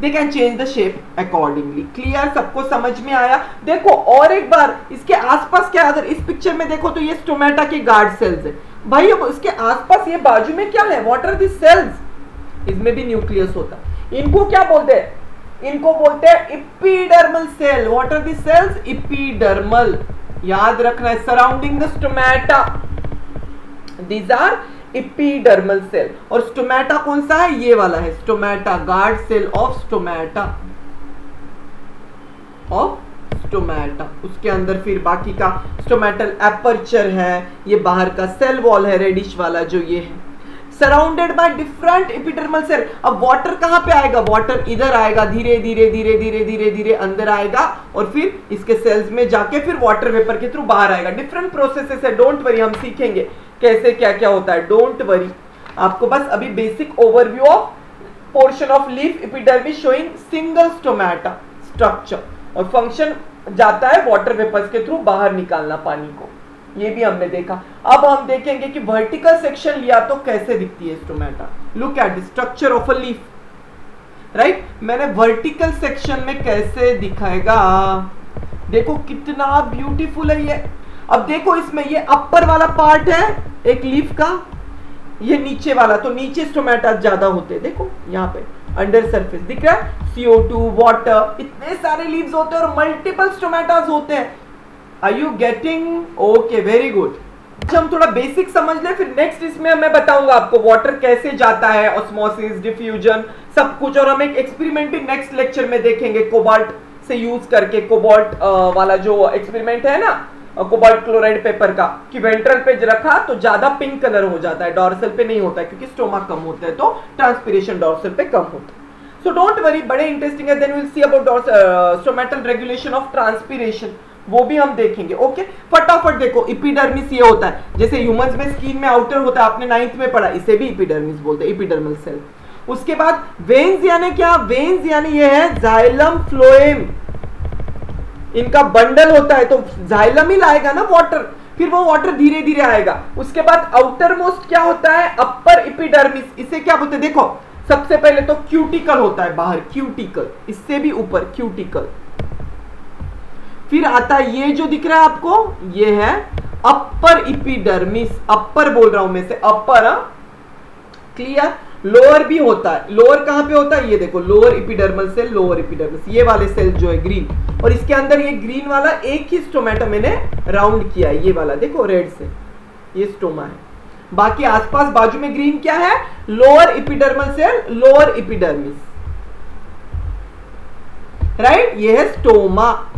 They can change the shape accordingly. Clear, सबको समझ में आया। देखो और एक बार इसके आसपास क्या, अगर इस पिक्चर में देखो तो ये स्टोमेटा के गार्ड सेल्स है भाई। अब इसके आसपास ये बाजू में क्या है, व्हाट आर दिस सेल्स, इसमें भी न्यूक्लियस होता है। इनको क्या बोलते हैं, इनको बोलते हैं epidermal cell. What are this cells, epidermal, याद रखना है, surrounding the stomata, these are epidermal cell. और स्टोमेटा कौन सा है, ये वाला है stomata, guard cell of stomata, उसके अंदर फिर बाकी का स्टोमेटल एपर्चर है, ये बाहर का सेल वॉल है रेडिश वाला जो ये है, surrounded by different epidermal cell. अब वाटर कहां पे आएगा, वाटर इधर आएगा, धीरे धीरे अंदर आएगा, और फिर इसके सेल्स में जाके फिर वाटर वेपर के थ्रू बाहर आएगा। डिफरेंट प्रोसेसेस है, डोंट वरी, हम सीखेंगे कैसे क्या क्या होता है, डोंट वरी। आपको बस अभी basic overview of portion of leaf epidermis showing single stomata structure, और फंक्शन जाता है वाटर वेपर्स के थ्रू बाहर निकालना पानी को, ये भी हमने देखा। अब हम देखेंगे कि वर्टिकल सेक्शन लिया तो कैसे दिखती है stomata. Look at the structure of a leaf, right. मैंने वर्टिकल सेक्शन में कैसे दिखाएगा, देखो कितना ब्यूटीफुल है ये। अब देखो इसमें ये अपर वाला पार्ट है एक लीफ का, ये नीचे वाला, तो नीचे स्टोमेटा ज्यादा होते हैं, देखो यहाँ पे अंडर सरफेस दिख रहा है, CO2 वाटर, इतने सारे लीव्स होते हैं और मल्टीपल स्टोमेटास होते हैं। Are you getting? Okay, very good. अच्छा हम थोड़ा बेसिक समझ लें, फिर नेक्स्ट इसमें मैं बताऊंगा आपको वाटर कैसे जाता है, ऑस्मोसिस, डिफ्यूजन, सब कुछ। और हम एक एक्सपेरिमेंट भी नेक्स्ट लेक्चर में देखेंगे कोबाल्ट से यूज करके, कोबाल्ट वाला जो एक्सपेरिमेंट है ना, कोबाल्ट क्लोराइड पेपर का, कि वेंट्रल पे रखा तो ज्यादा पिंक कलर हो जाता है, डॉर्सल पे नहीं होता है, क्योंकि स्टोमा कम होता है तो ट्रांसपिरेशन डॉर्सल पे कम होता है। सो डोंट वरी, बड़े इंटरेस्टिंग है। Then will see about stomatal regulation of transpiration, वो भी हम देखेंगे। ओके, फटाफट देखो, इपिडर्मिस ये होता है, जैसे ह्यूमंस में स्किन में आउटर होता है, आपने 9th में पढ़ा, इसे भी इपिडर्मिस बोलते हैं, इपिडर्मल सेल। उसके बाद वेन्स यानी क्या, वेन्स यानी ये है जाइलम फ्लोएम, इनका बंडल होता है, तो जाइलम ही लाएगा ना वाटर, फिर वो वाटर धीरे धीरे आएगा। उसके बाद आउटर मोस्ट क्या होता है, अपर इपिडर्मिस, इसे क्या बोलते हैं, देखो सबसे पहले तो क्यूटिकल होता है बाहर, क्यूटिकल, इससे भी ऊपर क्यूटिकल, फिर आता है ये जो दिख रहा है आपको, ये है अपर इपिडर्मिस, अपर बोल रहा हूं मैं से, अपर, क्लियर। लोअर भी होता है, लोअर कहां पे होता है, ये देखो lower epidermal cell, lower epidermis, ये वाले सेल जो है ग्रीन, और इसके अंदर ये ग्रीन वाला एक ही स्टोमेटा मैंने राउंड किया है, ये वाला देखो रेड से, ये स्टोमा है। बाकी आसपास बाजू में ग्रीन क्या है, lower epidermal cell, lower epidermis, right. ये है स्टोमा,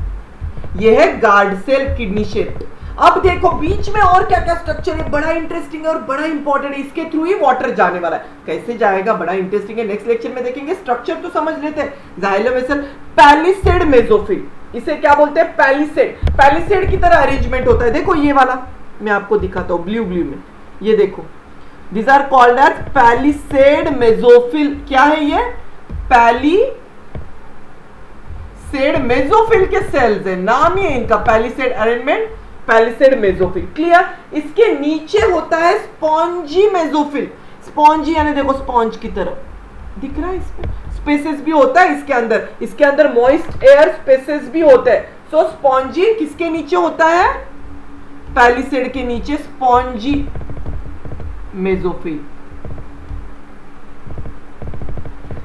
ये है गार्ड सेल, किडनी शेप। अब देखो बीच में और क्या क्या स्ट्रक्चर है, बड़ा इंटरेस्टिंग है और बड़ा इंपॉर्टेंट है, इसके थ्रू ही वाटर जाने वाला है। कैसे जाएगा, बड़ा इंटरेस्टिंग है, नेक्स्ट लेक्चर में देखेंगे। स्ट्रक्चर तो समझ लेते हैं, जाइलम वेसल, पैलिसेड मेसोफिल, इसे क्या बोलते हैं, पैलिसेड, पैलिसेड की तरह अरेंजमेंट होता है। देखो ये वाला मैं आपको दिखाता हूं ब्लू ब्लू में, ये देखो, this are called as palisade mesophyll. क्या है ये, पैलिसेड मेसोफिल के सेल्स है, नाम ही है इनका, palisade arrangement, palisade mesophyll, clear. इसके नीचे होता है स्पॉन्जी मेसोफिल, स्पॉन्जी यानी देखो स्पॉन्ज की तरह, दिख रहा है इसमें, स्पेसेस भी होता है इसके अंदर मॉइस्ट एयर स्पेसेस भी होते हैं। सो स्पॉन्जी किसके नीचे होता है, पैलिसेड के नीचे स्पॉन्जी मेसोफिल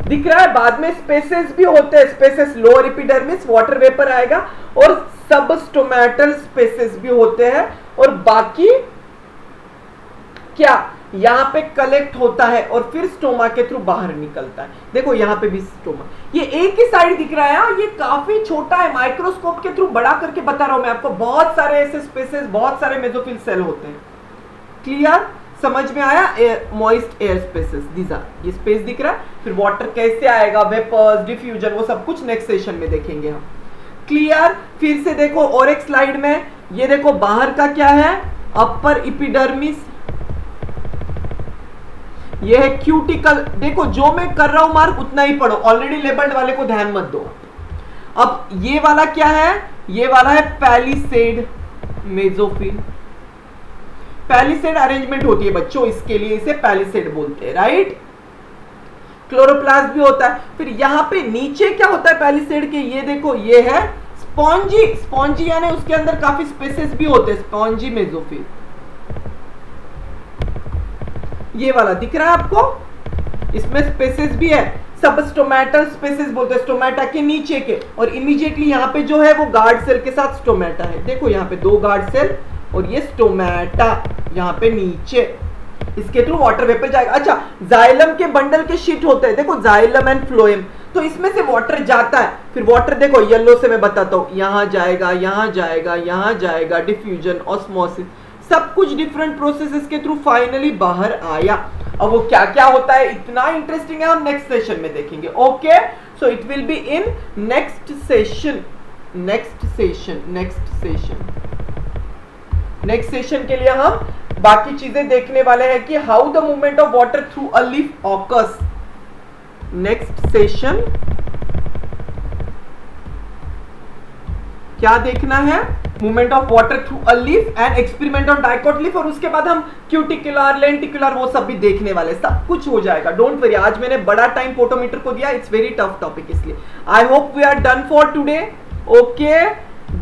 दिख रहा है। बाद में स्पेसेस भी होते हैं, spaces lower epidermis water vapour आएगा, और सब स्टोमेटल स्पेसेस भी होते हैं, और बाकी क्या यहां पे कलेक्ट होता है और फिर स्टोमा के थ्रू बाहर निकलता है। देखो यहां पे भी स्टोमा, ये एक ही साइड दिख रहा है, ये काफी छोटा है, माइक्रोस्कोप के थ्रू बड़ा करके बता रहा हूं मैं आपको। बहुत सारे ऐसे स्पेसेस, बहुत सारे मेसोफिल सेल होते हैं। क्लियर, समझ में आया? Moist air spaces, these are, ये स्पेस दिख रहा है। फिर वाटर कैसे आएगा, वेपर्स, डिफ्यूजन, वो सब कुछ नेक्स्ट सेशन में देखेंगे हम। क्लियर, फिर से देखो और एक स्लाइड में, ये देखो बाहर का क्या है, अपर एपिडर्मिस, ये है क्यूटिकल। देखो जो मैं कर रहा हूं मार्क उतना ही पढ़ो, ऑलरेडी लेबल्ड वाले को ध्यान मत दो। अब ये वाला क्या है, ये वाला है पैलिसेड मेसोफिल। पैलिसेड अरेंजमेंट होती है बच्चों, इसके लिए इसे पैलिसेड बोलते हैं, राइट। क्लोरोप्लास्ट भी होता है। फिर यहां पे नीचे क्या होता है पैलिसेड के, ये देखो ये है स्पॉन्जी। स्पॉन्जी यानी उसके अंदर काफी स्पेसेस भी होते हैं, स्पॉन्जी मेसोफिल। ये वाला दिख रहा है आपको, इसमें स्पेसेस भी है, सब स्टोमेटल स्पेसेस बोलते हैं, स्टोमेटा के नीचे के। और इमीडिएटली यहाँ पे जो है वो गार्ड सेल के साथ स्टोमेटा है। देखो यहाँ पे 2 गार्ड सेल और ये स्टोमेटा यहाँ पे नीचे, इसके थ्रू वाटर वेपर जाएगा। अच्छा, जाइलम के बंडल के शीट होते हैं, देखो जाइलम एंड फ्लोएम, तो इसमें से वाटर जाता है। फिर वाटर देखो येलो से मैं बताता हूँ, यहाँ जाएगा, यहाँ जाएगा, यहाँ जाएगा, डिफ्यूजन, ऑस्मोसिस, सब कुछ डिफरेंट प्रोसेसेस के थ्रू फाइनली बाहर आया। अब वो क्या क्या होता है, इतना इंटरेस्टिंग है, हम नेक्स्ट सेशन में देखेंगे। Okay, so it will be in next session. Next session के लिए हम बाकी चीजें देखने वाले हैं कि how the movement of water through a leaf occurs. Next session क्या देखना है, movement of water through a leaf and experiment on dicot leaf, और उसके बाद हम क्यूटिकुलर, लेंटिकुलर, वो सब भी देखने वाले, सब कुछ हो जाएगा। डोंट वरी, आज मैंने बड़ा टाइम फोटोमीटर को दिया, इट्स वेरी टफ टॉपिक, इसलिए I hope we are done for today. Okay,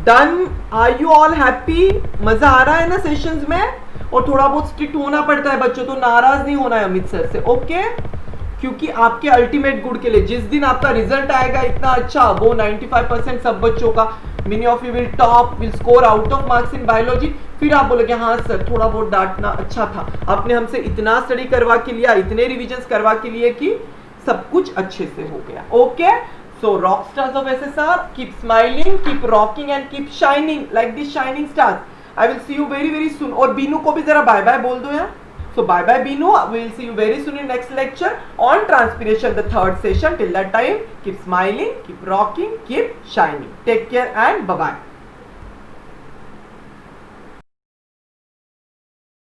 done, are you all happy? मजा आ रहा है ना सेशंस में? और थोड़ा बहुत स्ट्रिक्ट होना पड़ता है बच्चों, तो नाराज नहीं होना है अमित सर से, ओके? क्योंकि आपके अल्टीमेट गुड के लिए, जिस दिन आपका रिजल्ट आएगा इतना अच्छा, वो 95% सब बच्चों का, many of you will top, will score out of marks in biology, फिर आप बोलोगे हाँ सर थोड़ा बहुत डांटना अच्छा था, आपने हमसे इतना स्टडी करवा के लिया, इतने रिविजन्स करवा के लिए कि सब कुछ अच्छे से हो गया। Okay, so rock stars of SSR, keep smiling, keep rocking and keep shining like this shining stars. I will see you very very soon. और बीनू को भी जरा बाय बाय बोल दो यार। So bye bye Binu, we will see you very soon in next lecture on transpiration, the third session. Till that time, keep smiling, keep rocking, keep shining. Take care and bye bye.